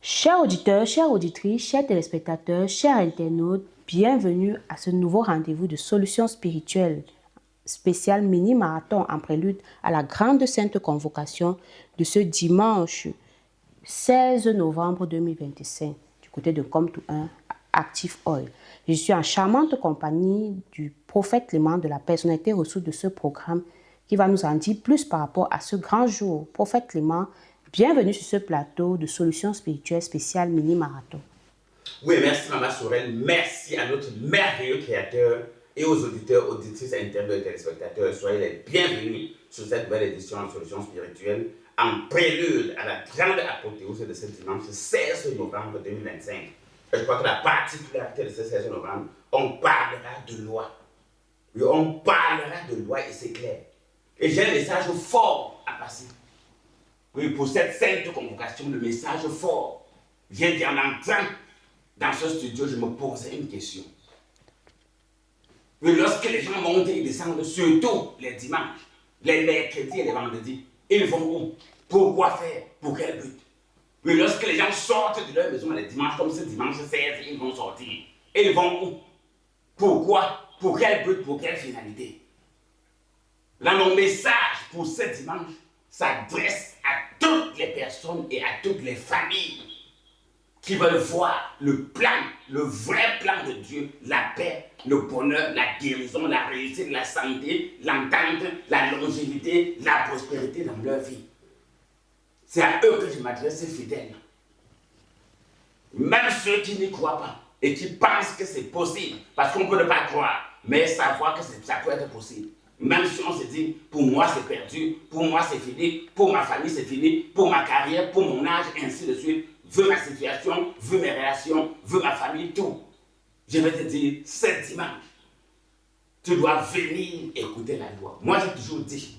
Chers auditeurs, chères auditrices, chers téléspectateurs, chers internautes, bienvenue à ce nouveau rendez-vous de Solutions spirituelles spécial mini-marathon en prélude à la grande sainte convocation de ce dimanche 16 novembre 2025 du côté de Comte 1 Active Oil. Je suis en charmante compagnie du prophète Clément, de la personnalité reçue de ce programme qui va nous en dire plus par rapport à ce grand jour. Prophète Clément, bienvenue sur ce plateau de Solutions spirituelles spécial mini-marathon. Oui, merci Maman Sorel, merci à notre merveilleux créateur et aux auditeurs, auditrices, internautes et téléspectateurs. Soyez les bienvenus sur cette nouvelle édition de Solutions spirituelles en prélude à la grande apothéose de ce dimanche 16 novembre 2025. Je crois que la particularité de ce 16 novembre, on parlera de loi. Oui, on parlera de loi et c'est clair. Et j'ai un message fort à passer. Oui, pour cette sainte convocation, le message fort vient d'en entrant dans ce studio, je me posais une question. Oui, lorsque les gens montent et descendent, surtout les dimanches, les mercredis et les vendredis, ils vont où? Pourquoi faire? Pour quel but? Oui, lorsque les gens sortent de leur maison les dimanches, comme ce dimanche 16, ils vont sortir. Et ils vont où? Pourquoi? Pour quel but? Pour quelle finalité? Là, mon message pour ce dimanche s'adresse à toutes les personnes et à toutes les familles qui veulent voir le plan, le vrai plan de Dieu, la paix, le bonheur, la guérison, la réussite, la santé, l'entente, la longévité, la prospérité dans leur vie. C'est à eux que je m'adresse, fidèles. Même ceux qui n'y croient pas et qui pensent que c'est possible, parce qu'on peut ne pas croire, mais savoir que ça peut être possible. Même si on se dit, pour moi c'est perdu, pour moi c'est fini, pour ma famille c'est fini, pour ma carrière, pour mon âge, ainsi de suite, vu ma situation, vu mes relations, vu ma famille, tout. Je vais te dire, ce dimanche, tu dois venir écouter la loi. Moi j'ai toujours dit,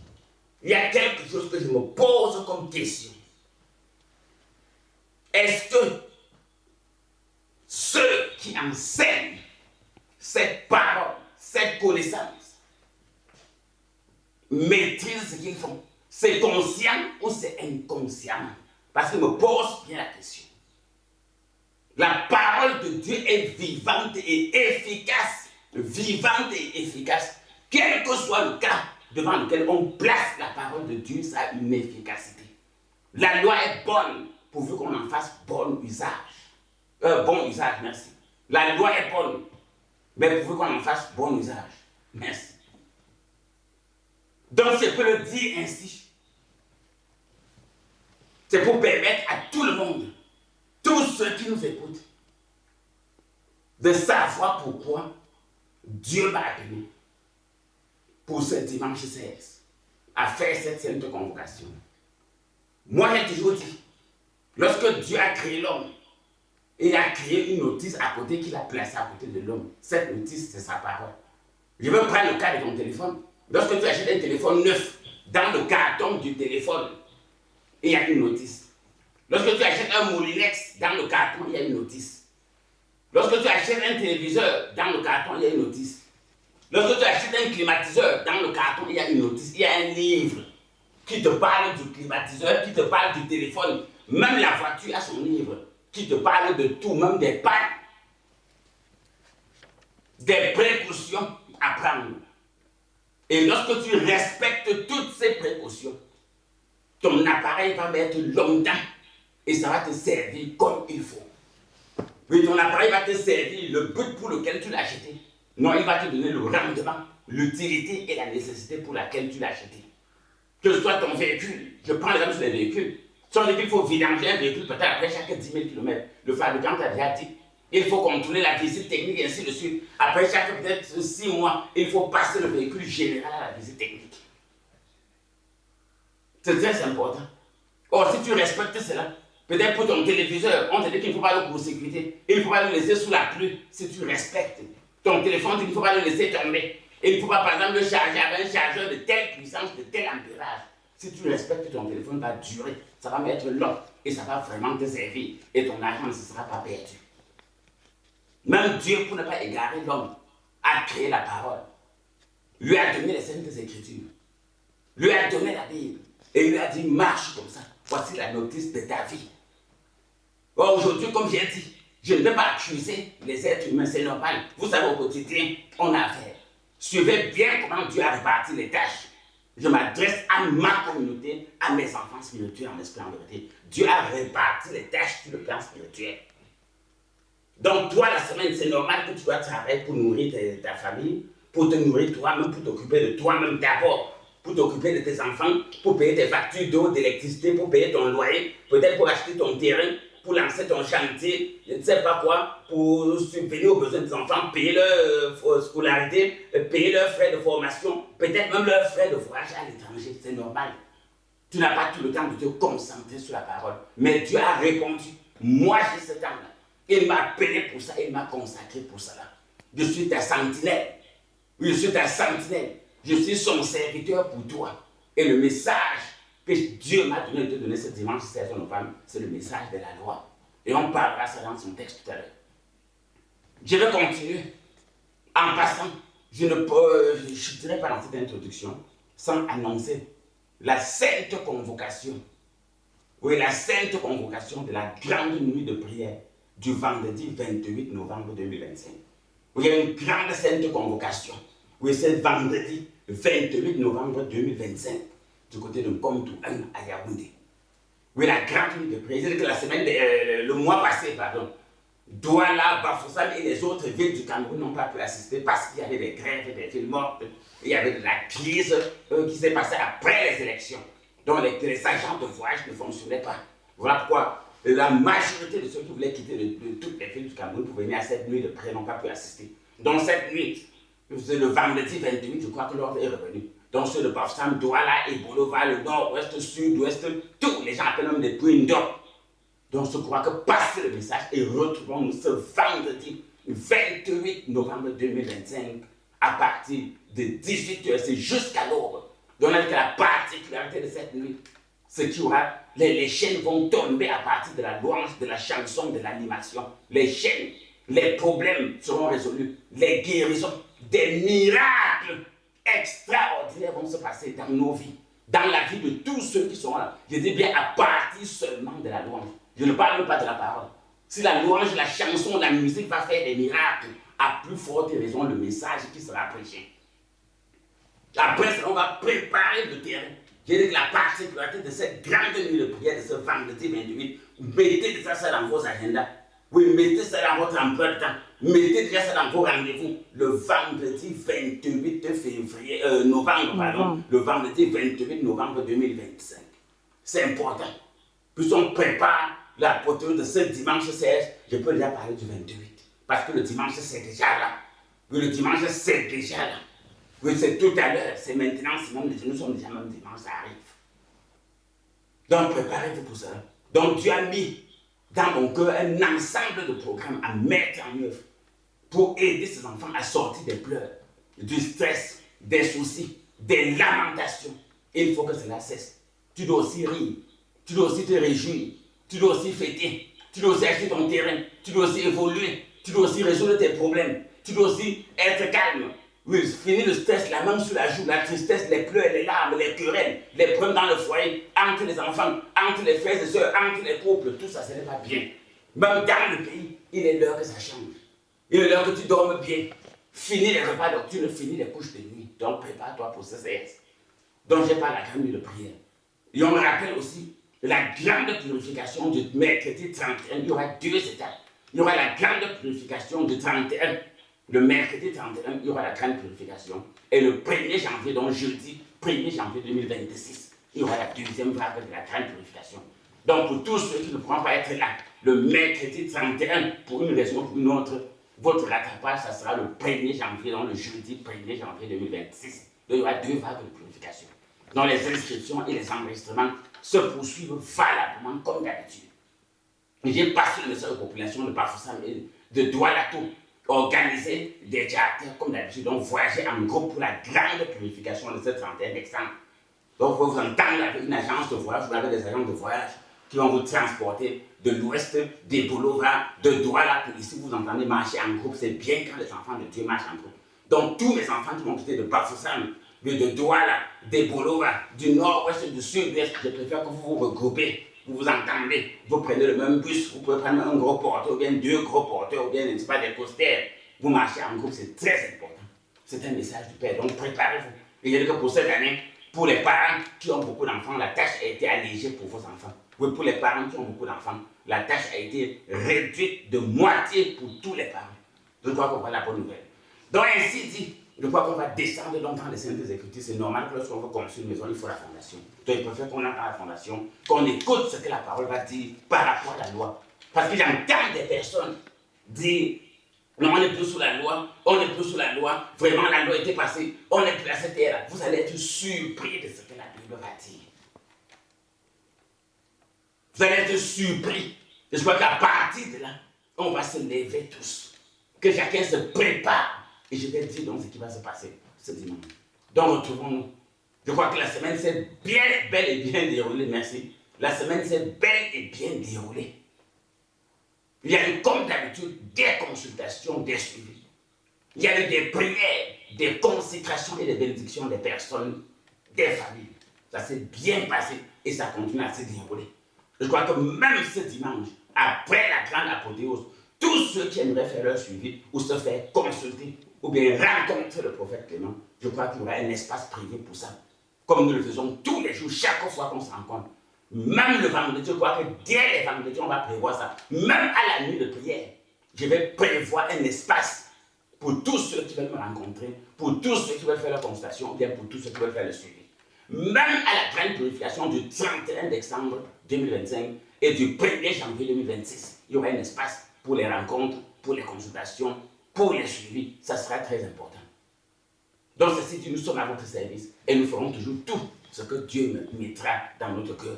il y a quelque chose que je me pose comme question. Est-ce que ceux qui enseignent cette parole, cette connaissance, maîtrisent ce qu'ils font? C'est conscient ou c'est inconscient? Parce que je me pose bien la question. La parole de Dieu est vivante et efficace. Vivante et efficace. Quel que soit le cas devant lequel on place la parole de Dieu, ça a une efficacité. La loi est bonne, pourvu qu'on en fasse bon usage. Bon usage, merci. La loi est bonne, mais pourvu qu'on en fasse bon usage. Merci. Donc, je peux le dire ainsi. C'est pour permettre à tout le monde, tous ceux qui nous écoutent, de savoir pourquoi Dieu m'a appelé pour ce dimanche 16 à faire cette sainte convocation. Moi, j'ai toujours dit, lorsque Dieu a créé l'homme, il a créé une notice à côté qu'il a placée à côté de l'homme. Cette notice, c'est sa parole. Je vais prendre le cas de ton téléphone. Lorsque tu achètes un téléphone neuf, dans le carton du téléphone, il y a une notice. Lorsque tu achètes un Moulinex, dans le carton, il y a une notice. Lorsque tu achètes un téléviseur, dans le carton, il y a une notice. Lorsque tu achètes un climatiseur, dans le carton, il y a une notice. Il y a un livre qui te parle du climatiseur, qui te parle du téléphone. Même la voiture a son livre qui te parle de tout, même des pannes, des précautions à prendre. Et lorsque tu respectes toutes ces précautions, ton appareil va mettre longtemps et ça va te servir comme il faut. Oui, ton appareil va te servir le but pour lequel tu l'as acheté. Non, il va te donner le rendement, l'utilité et la nécessité pour laquelle tu l'as acheté. Que ce soit ton véhicule, je prends l'exemple sur les véhicules. Si on dit qu'il faut vidanger un véhicule peut-être après chaque 10 000 km, le fabricant t'a déjà dit. Il faut contrôler la visite technique et ainsi de suite. Après chaque peut-être 6 mois, il faut passer le véhicule général à la visite technique. C'est très important. Or, si tu respectes cela, peut-être pour ton téléviseur, on te dit qu'il ne faut pas le court-circuiter. Il ne faut pas le laisser sous la pluie si tu respectes. Ton téléphone, il ne faut pas le laisser tomber. Il ne faut pas, par exemple, le charger avec un chargeur de telle puissance, de tel ampérage. Si tu respectes, ton téléphone va durer. Ça va mettre long et ça va vraiment te servir. Et ton argent ne sera pas perdu. Même Dieu, pour ne pas égarer l'homme, a créé la parole. Lui a donné les saintes écritures. Lui a donné la Bible. Et il lui a dit, marche comme ça. Voici la notice de ta vie. Aujourd'hui, comme j'ai dit, je ne vais pas accuser les êtres humains, c'est normal. Vous savez, au quotidien, on a affaire. Suivez bien comment Dieu a réparti les tâches. Je m'adresse à ma communauté, à mes enfants spirituels en esprit en vérité. Dieu a réparti les tâches sur le plan spirituel. Donc toi, la semaine, c'est normal que tu dois travailler pour nourrir ta famille, pour te nourrir toi-même, pour t'occuper de toi-même d'abord, pour t'occuper de tes enfants, pour payer tes factures d'eau, d'électricité, pour payer ton loyer, peut-être pour acheter ton terrain, pour lancer ton chantier, je ne sais pas quoi, pour subvenir aux besoins des enfants, payer leur scolarité, payer leurs frais de formation, peut-être même leurs frais de voyage à l'étranger, c'est normal. Tu n'as pas tout le temps de te concentrer sur la parole. Mais Dieu a répondu, moi j'ai ce temps-là. Il m'a appelé pour ça, il m'a consacré pour cela. Je suis ta sentinelle. Je suis ta sentinelle. Je suis son serviteur pour toi. Et le message que Dieu m'a donné de te donner ce dimanche 16 novembre, c'est le message de la loi. Et on parlera ça dans son texte tout à l'heure. Je vais continuer. En passant, je ne chuterai pas dans cette introduction sans annoncer la sainte convocation. Oui, la sainte convocation de la grande nuit de prière du vendredi 28 novembre 2025. Oui, il y a une grande sainte convocation. Oui, c'est vendredi 28 novembre 2025 du côté de Komtou à Yaoundé. Oui, la grande nuit de prière. C'est-à-dire que la semaine, le mois passé, pardon, Douala, Bafoussam et les autres villes du Cameroun n'ont pas pu assister parce qu'il y avait des grèves, des villes mortes, il y avait de la crise qui s'est passée après les élections. Donc les agents de voyage ne fonctionnaient pas. Voilà pourquoi la majorité de ceux qui voulaient quitter de toutes les villes du Cameroun pour venir à cette nuit de prière n'ont pas pu assister. Donc cette nuit, c'est le vendredi 28, je crois que l'ordre est revenu. Donc ceux de Bafoussam, Douala, Ebolova, le nord-ouest, sud-ouest, tous les gens appellent même des Twin Dogs. Donc je crois que passez le message et retrouvons-nous ce vendredi 28 novembre 2025 à partir de 18h, c'est jusqu'à l'aube. Donc la particularité de cette nuit, c'est qu'il y aura, les chaînes vont tomber à partir de la louange, de la chanson, de l'animation. Les chaînes, les problèmes seront résolus, les guérisons, des miracles extraordinaires vont se passer dans nos vies, dans la vie de tous ceux qui sont là. Je dis bien à partir seulement de la louange. Je ne parle même pas de la parole. Si la louange, la chanson, la musique va faire des miracles, à plus forte raison, le message qui sera prêché. Après ça, on va préparer le terrain. J'ai dit que la particularité de cette grande nuit de prière de ce vendredi 28, mettez déjà ça dans vos agendas. Oui, mettez ça dans votre emploi de temps. Mettez déjà ça dans vos rendez-vous. Le vendredi 28 novembre, pardon. Le vendredi 28 novembre 2025. C'est important. Puis on prépare la poterie de ce dimanche 16, je peux déjà parler du 28. Parce que le dimanche, c'est déjà là. Oui, le dimanche, c'est déjà là. Oui, c'est tout à l'heure, c'est maintenant, nous sommes déjà même dimanche, ça arrive. Donc, préparez-vous pour ça. Donc, Dieu a mis dans mon cœur un ensemble de programmes à mettre en œuvre pour aider ces enfants à sortir des pleurs, du stress, des soucis, des lamentations. Et il faut que cela cesse. Tu dois aussi rire, tu dois aussi te réjouir, tu dois aussi fêter, tu dois aussi acheter ton terrain, tu dois aussi évoluer, tu dois aussi résoudre tes problèmes, tu dois aussi être calme. Oui, finir le stress, la main sur la joue, la tristesse, les pleurs, les larmes, les querelles, les problèmes dans le foyer, entre les enfants, entre les frères et sœurs, entre les couples, tout ça, ce n'est pas bien. Même dans le pays, il est l'heure que ça change. Il est l'heure que tu dormes bien. Finis les repas nocturnes, finis les couches de nuit. Donc prépare-toi pour ce CS. Donc j'ai pas la grande nuit de prière. Et on me rappelle aussi la grande purification du mercredi 31. Il y aura deux étapes. Il y aura la grande purification du 31. Le mercredi 31, il y aura la grande purification. Et le 1er janvier, donc jeudi 1er janvier 2026, il y aura la deuxième vague de la grande purification. Donc pour tous ceux qui ne pourront pas être là, le mercredi 31, pour une raison ou pour une autre, votre rattrapage, ça sera le 1er janvier, donc le jeudi 1er janvier 2026. Donc il y aura deux vagues de purification. Donc les inscriptions et les enregistrements se poursuivent valablement comme d'habitude. J'ai passé le message aux populations de Bafoussam et de Doualato, organiser des charters comme d'habitude, donc voyager en groupe pour la grande purification de ce 31 décembre. Donc vous vous entendez avec une agence de voyage, vous avez des agences de voyage qui vont vous transporter de l'ouest, des Bolova, de Douala, pour ici vous entendez marcher en groupe, c'est bien quand les enfants de Dieu marchent en groupe. Donc tous mes enfants qui vont quitter de Bafoussam, de Douala, des Bolova, du nord-ouest, du sud-ouest, je préfère que vous vous regroupez vous vous entendez, vous prenez le même bus, vous pouvez prendre un gros porteur, ou bien deux gros porteurs, ou bien, n'est-ce pas, des coasters. Vous marchez en groupe, c'est très important. C'est un message du Père, donc préparez-vous. Et il y a que pour cette année, pour les parents qui ont beaucoup d'enfants, la tâche a été allégée pour vos enfants. Oui, pour les parents qui ont beaucoup d'enfants, la tâche a été réduite de moitié pour tous les parents. Je crois qu'on voit la bonne nouvelle. Donc ainsi dit, je crois qu'on va descendre dans les Saintes Écritures. C'est normal que lorsqu'on veut construire une maison, il faut la fondation. Donc il préfère qu'on entre à la fondation, qu'on écoute ce que la parole va dire par rapport à la loi. Parce que j'entends des personnes dire, non, on n'est plus sous la loi, on n'est plus sous la loi, vraiment la loi était passée, on n'est plus à cette ère-là. Vous allez être surpris de ce que la Bible va dire. Vous allez être surpris. Je crois qu'à partir de là, on va se lever tous. Que chacun se prépare. Et je vais dire donc ce qui va se passer ce dimanche. Donc retrouvons-nous. Je crois que la semaine s'est bel et bien déroulée. Merci. La semaine s'est bel et bien déroulée. Il y a eu, comme d'habitude, des consultations, des suivis. Il y a eu des prières, des consécrations et des bénédictions des personnes, des familles. Ça s'est bien passé et ça continue à se dérouler. Je crois que même ce dimanche, après la grande apothéose, tous ceux qui aimeraient faire leur suivi ou se faire consulter ou bien rencontrer le prophète Clément, je crois qu'il y aura un espace privé pour ça. Comme nous le faisons tous les jours, chaque fois qu'on se rencontre. Même le vendredi, je crois que dès les vendredis, on va prévoir ça. Même à la nuit de prière, je vais prévoir un espace pour tous ceux qui veulent me rencontrer, pour tous ceux qui veulent faire la consultation, ou bien pour tous ceux qui veulent faire le suivi. Même à la grande purification du 31 décembre 2025 et du 1er janvier 2026, il y aura un espace pour les rencontres, pour les consultations, pour les suivis. Ça sera très important. Donc, ceci dit, nous sommes à votre service et nous ferons toujours tout ce que Dieu mettra dans notre cœur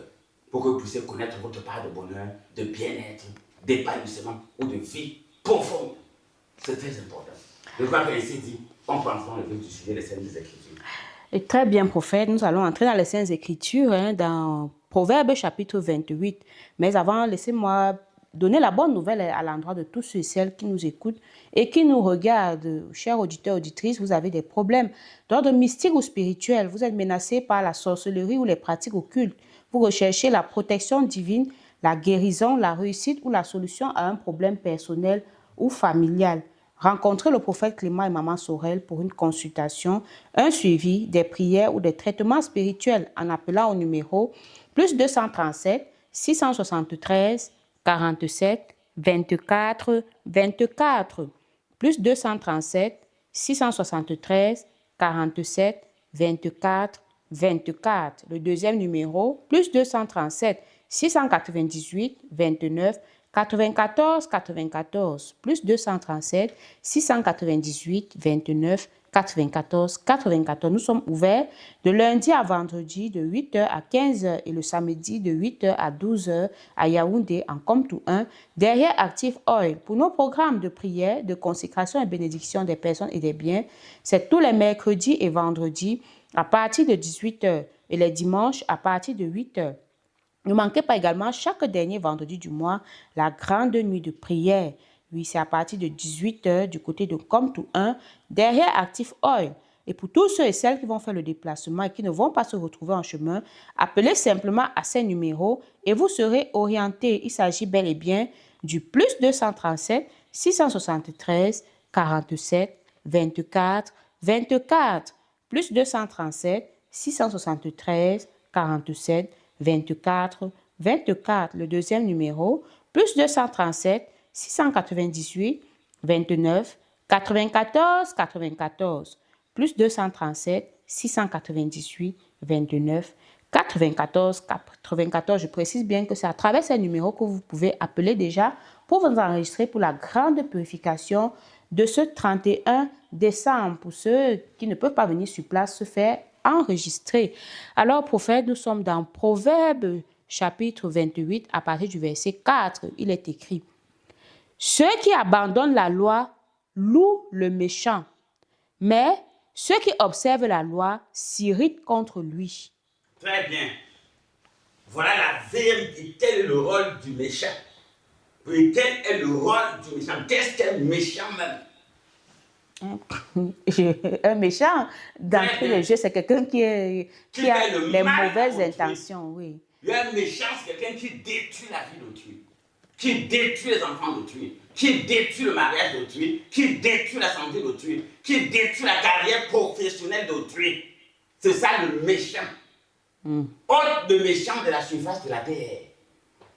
pour que vous puissiez connaître votre part de bonheur, de bien-être, d'épanouissement ou de vie profonde. C'est très important. Je crois qu'ainsi dit, on pense dans le vif du sujet des Saintes Écritures. Et très bien, prophète, nous allons entrer dans les Saintes Écritures, dans Proverbes chapitre 28. Mais avant, laissez-moi donner la bonne nouvelle à l'endroit de tous ceux et celles qui nous écoutent et qui nous regardent. Chers auditeurs, auditrices, vous avez des problèmes d'ordre mystique ou spirituel. Vous êtes menacés par la sorcellerie ou les pratiques occultes. Vous recherchez la protection divine, la guérison, la réussite ou la solution à un problème personnel ou familial. Rencontrez le prophète Clément et Maman Sorel pour une consultation, un suivi, des prières ou des traitements spirituels en appelant au numéro plus 237 673 47 24 24 plus 237 673 47 24 24. Le deuxième numéro, plus 237 698 29 94 94, plus 237 698 29 94 94. Nous sommes ouverts de lundi à vendredi de 8h à 15h et le samedi de 8h à 12h à Yaoundé en Komtou 1 derrière Active Oil. Pour nos programmes de prière, de consécration et bénédiction des personnes et des biens, c'est tous les mercredis et vendredis à partir de 18h et les dimanches à partir de 8h. Ne manquez pas également chaque dernier vendredi du mois la grande nuit de prière. Oui, c'est à partir de 18h du côté de Komtou 1 derrière Active Oil. Et pour tous ceux et celles qui vont faire le déplacement et qui ne vont pas se retrouver en chemin, appelez simplement à ces numéros et vous serez orientés. Il s'agit bel et bien du plus 237 673 47 24 24. Plus 237 673 47 24 24. Le deuxième numéro, plus 237 698 29 94 94. Plus 237 698 29 94 94. Je précise bien que c'est à travers ces numéros que vous pouvez appeler déjà pour vous enregistrer pour la grande purification de ce 31 décembre. Pour ceux qui ne peuvent pas venir sur place, se faire enregistrer. Alors, prophète, nous sommes dans Proverbes chapitre 28 à partir du verset 4. Il est écrit: ceux qui abandonnent la loi louent le méchant, mais ceux qui observent la loi s'irritent contre lui. Très bien. Voilà la vérité. Quel est le rôle du méchant? Oui, quel est le rôle du méchant? Qu'est-ce qu'un méchant même? Un méchant, d'entrée de jeu, c'est quelqu'un qui a les mauvaises intentions, oui. Un méchant, c'est quelqu'un qui détruit la vie d'autrui, qui détruit les enfants d'autrui, qui détruit le mariage d'autrui, qui détruit la santé d'autrui, qui détruit la carrière professionnelle d'autrui. C'est ça le méchant. Ôte le méchant de la surface de la terre.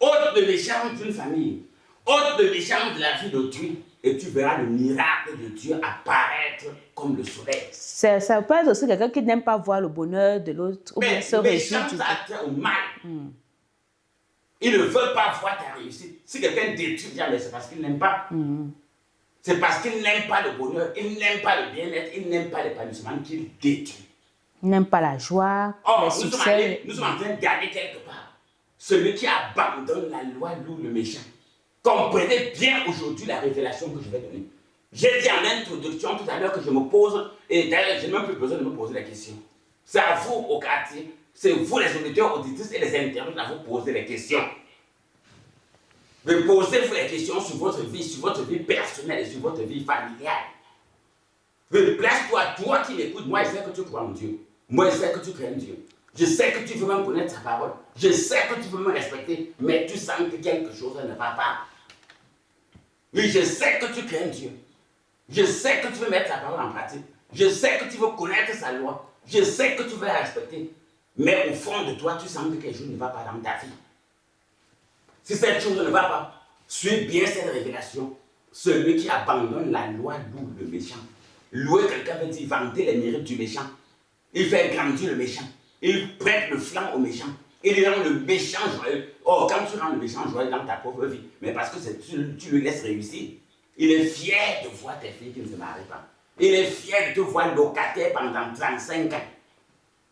Ôte le méchant d'une famille. Ôte le méchant de la vie d'autrui. Et tu verras le miracle de Dieu apparaître comme le soleil. Ça peut être aussi quelqu'un qui n'aime pas voir le bonheur de l'autre. Mais le méchant, ça a trait au mal. Il ne veut pas voir ta réussite. Si quelqu'un détruit, c'est parce qu'il n'aime pas. C'est parce qu'il n'aime pas le bonheur, il n'aime pas le bien-être, il n'aime pas l'épanouissement qu'il détruit. Il n'aime pas la joie, le succès. Nous sommes en train d'aller quelque part. Celui qui abandonne la loi loue le méchant. Comprenez bien aujourd'hui la révélation que je vais donner. J'ai dit en introduction tout à l'heure que je me pose, et d'ailleurs, je n'ai même plus besoin de me poser la question. C'est à vous au quartier, c'est vous les auditeurs, auditrices et les internautes à vous poser les questions. Mais posez-vous les questions sur votre vie personnelle et sur votre vie familiale. Mais place-toi, toi qui m'écoutes, moi je sais que tu crois en Dieu. Moi je sais que tu crains Dieu. Je sais que tu veux même connaître sa parole. Je sais que tu veux me respecter, mais tu sens que quelque chose ne va pas. Oui, je sais que tu crains Dieu. Je sais que tu veux mettre sa parole en pratique. Je sais que tu veux connaître sa loi. Je sais que tu veux la respecter. Mais au fond de toi, tu sens que quelque chose ne va pas dans ta vie. Si cette chose ne va pas, suis bien cette révélation. Celui qui abandonne la loi loue le méchant. Louer quelqu'un veut dire vanter les mérites du méchant. Il fait grandir le méchant. Il prête le flanc au méchant. Il rend le méchant joyeux. Oh, quand tu rends le méchant joyeux dans ta propre vie, mais parce que tu le laisses réussir, il est fier de voir tes filles qui ne se marient pas. Il est fier de te voir locataire pendant 35 ans.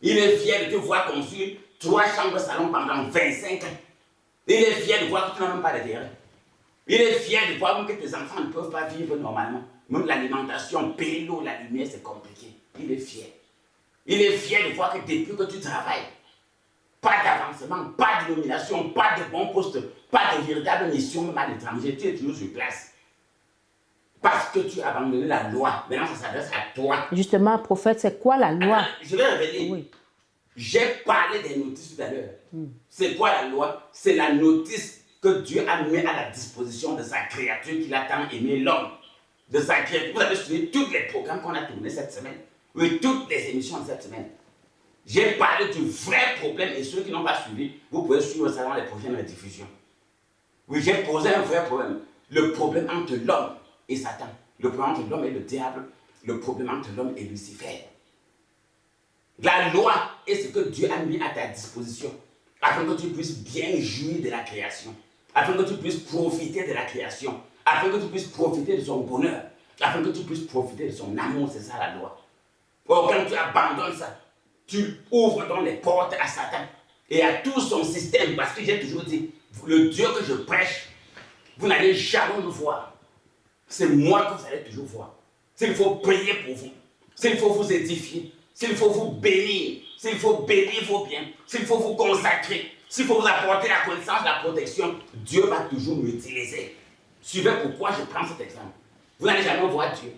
Il est fier de te voir construire 3 chambres salon pendant 25 ans. Il est fier de voir que tu n'as même pas de terrain. Il est fier de voir que tes enfants ne peuvent pas vivre normalement. Même l'alimentation, payer l'eau, la lumière, c'est compliqué. Il est fier. Il est fier de voir que depuis que tu travailles, pas d'avancement, pas de nomination, pas de bon poste, pas de véritable mission, même à l'étranger, tu es toujours sur place. Parce que tu as abandonné la loi. Maintenant, ça s'adresse à toi. Justement, prophète, c'est quoi la loi? Je vais révéler. Oui. J'ai parlé des notices tout à l'heure. C'est quoi la loi? C'est la notice que Dieu a mis à la disposition de sa créature qu'il a tant aimé, l'homme. De sa créature. Vous avez suivi tous les programmes qu'on a tournés cette semaine. Oui, toutes les émissions de cette semaine. J'ai parlé du vrai problème et ceux qui n'ont pas suivi, vous pouvez suivre ça dans les prochaines rediffusions. Oui, j'ai posé un vrai problème. Le problème entre l'homme et Satan. Le problème entre l'homme et le diable. Le problème entre l'homme et Lucifer. La loi est ce que Dieu a mis à ta disposition afin que tu puisses bien jouir de la création, afin que tu puisses profiter de la création, afin que tu puisses profiter de son bonheur, afin que tu puisses profiter de son amour. C'est ça la loi. Or, quand tu abandonnes ça, tu ouvres donc les portes à Satan et à tout son système, parce que j'ai toujours dit, le Dieu que je prêche, vous n'allez jamais me voir. C'est moi que vous allez toujours voir. S'il faut prier pour vous, s'il faut vous édifier, s'il faut vous bénir, s'il faut bénir vos biens, s'il faut vous consacrer, s'il faut vous apporter la connaissance, la protection, Dieu va toujours m'utiliser. Suivez pourquoi je prends cet exemple. Vous n'allez jamais voir Dieu.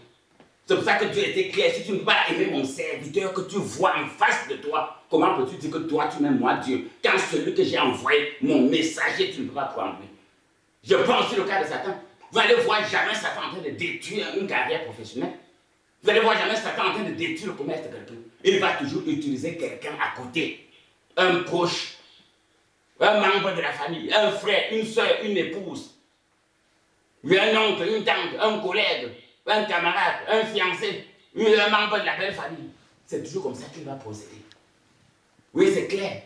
C'est pour ça que Dieu était clair. Si tu ne peux pas aimer mon serviteur que tu vois en face de toi, comment peux-tu dire que toi tu m'aimes moi Dieu? Quand celui que j'ai envoyé, mon messager, tu ne peux pas prendre. Je prends aussi le cas de Satan. Vous n'allez voir jamais Satan en train de détruire une carrière professionnelle. Vous n'allez voir jamais Satan en train de détruire le commerce de quelqu'un. Il va toujours utiliser quelqu'un à côté. Un proche, un membre de la famille, un frère, une soeur, une épouse, un oncle, une tante, un collègue, un camarade, un fiancé, un membre de la belle famille. C'est toujours comme ça qu'il va procéder. Oui, c'est clair.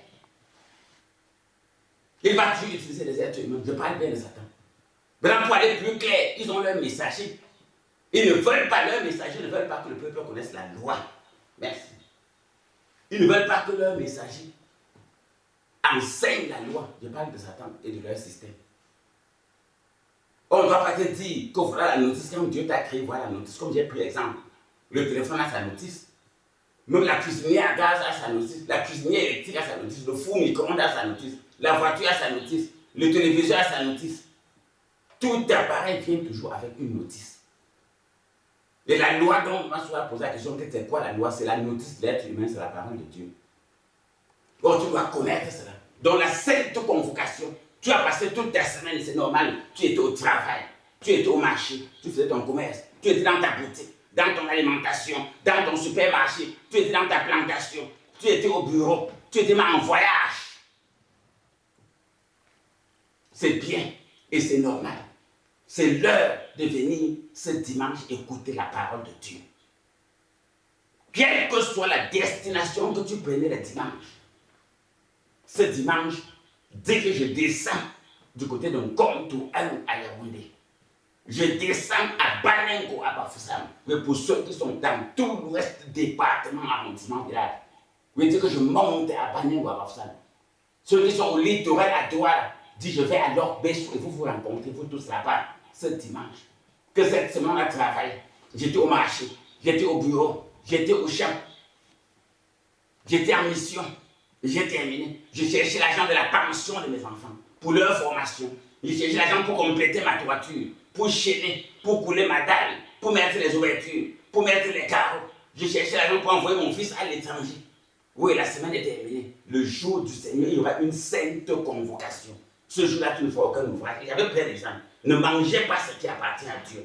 Il va toujours utiliser les êtres humains. Je parle bien de Satan. Maintenant, pour aller plus clair, ils ont leur messager. Ils ne veulent pas, leur messager ne veulent pas que le peuple connaisse la loi. Merci. Ils ne veulent pas que leur messager enseigne la loi. Je parle de Satan et de leur système. On ne doit pas te dire que voilà la notice, quand Dieu t'a créé, voilà la notice. Comme j'ai pris l'exemple, le téléphone a sa notice. Même la cuisinière à gaz a sa notice. La cuisinière électrique a sa notice. Le four micro-ondes a sa notice. La voiture a sa notice. Le téléviseur a sa notice. Tout appareil vient toujours avec une notice. Et la loi, donc, on va poser la question, c'est quoi la loi? C'est la notice de l'être humain, c'est la parole de Dieu. Donc tu dois connaître cela. Dans la sainte convocation, tu as passé toute ta semaine, c'est normal. Tu étais au travail, tu étais au marché, tu faisais ton commerce, tu étais dans ta boutique, dans ton alimentation, dans ton supermarché, tu étais dans ta plantation, tu étais au bureau, tu étais en voyage. C'est bien et c'est normal. C'est l'heure de venir ce dimanche écouter la parole de Dieu. Quelle que soit la destination que tu prenais le dimanche, ce dimanche, dès que je descends du côté de Nkomtou à Yaoundé, je descends à Banengo à Bafoussam. Mais pour ceux qui sont dans tout l'ouest département arrondissement village, je veux dire que je monte à Banengo à Bafoussam. Ceux qui sont au littoral à Douala, disent je vais à Lorbesso et vous vous rencontrez, vous tous là-bas, ce dimanche. Que cette semaine à travailler, j'étais au marché, j'étais au bureau, j'étais au champ, j'étais en mission, j'ai terminé. Je cherchais l'argent de la pension de mes enfants, pour leur formation. Je cherchais l'argent pour compléter ma toiture, pour chaîner, pour couler ma dalle, pour mettre les ouvertures, pour mettre les carreaux. Je cherchais l'argent pour envoyer mon fils à l'étranger. Oui, la semaine est terminée. Le jour du Seigneur, il y aura une sainte convocation. Ce jour-là, tu ne feras aucun ouvrage. Il y avait plein de gens. Ne mangez pas ce qui appartient à Dieu.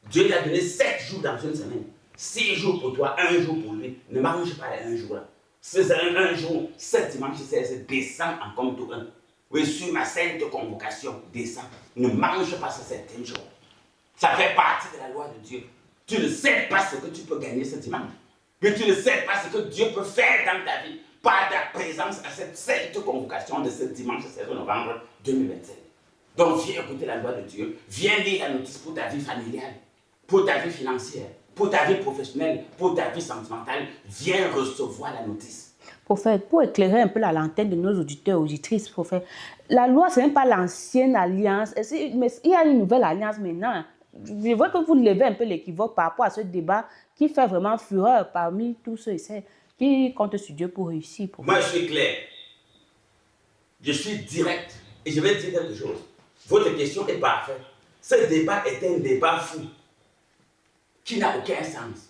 Dieu t'a donné 7 jours dans une semaine. 6 jours pour toi, 1 jour pour lui. Ne mange pas les 1 jour-là. C'est un jour, ce dimanche, c'est descends en compte 1. Oui, sur ma sainte convocation, descends. Ne mange pas ce 7e jour. Ça fait partie de la loi de Dieu. Tu ne sais pas ce que tu peux gagner ce dimanche. Mais tu ne sais pas ce que Dieu peut faire dans ta vie par ta présence à cette sainte convocation de ce dimanche 16 novembre 2027. Donc viens écouter la loi de Dieu. Viens lire la notice pour ta vie familiale, pour ta vie financière, pour ta vie professionnelle, pour ta vie sentimentale. Viens recevoir la notice. Prophète, pour éclairer un peu la lanterne de nos auditeurs, auditrices, prophète, la loi, ce n'est pas l'ancienne alliance, mais il y a une nouvelle alliance maintenant. Je vois que vous levez un peu l'équivoque par rapport à ce débat qui fait vraiment fureur parmi tous ceux et celles qui comptent sur Dieu pour réussir. Prophète. Moi, je suis clair. Je suis direct. Et je vais dire quelque chose. Votre question est parfaite. Ce débat est un débat fou qui n'a aucun sens.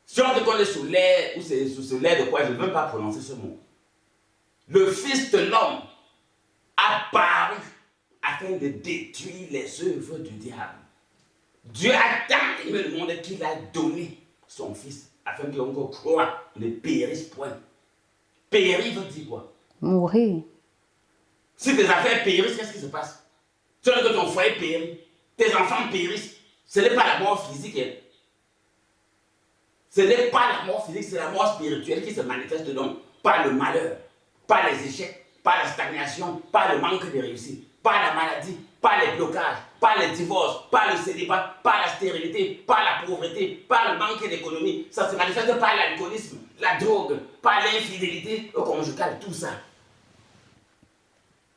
Si on te connaît sous l'air, ou c'est sous l'air de quoi, je ne veux pas prononcer ce mot. Le Fils de l'homme a paru afin de détruire les œuvres du diable. Dieu a tant aimé le monde qu'il a donné son Fils afin que l'on croit ne périsse point. Périr veut dire quoi? Mourir. Si tes affaires périssent, qu'est-ce qui se passe? Tu veux que ton foyer périt, tes enfants périssent. Ce n'est pas la mort physique. Hein. Ce n'est pas la mort physique, c'est la mort spirituelle qui se manifeste donc par le malheur, par les échecs, par la stagnation, par le manque de réussite, par la maladie, par les blocages, par les divorces, par le célibat, par la stérilité, par la pauvreté, par le manque d'économie. Ça se manifeste par l'alcoolisme, la drogue, par l'infidélité conjugale, tout ça.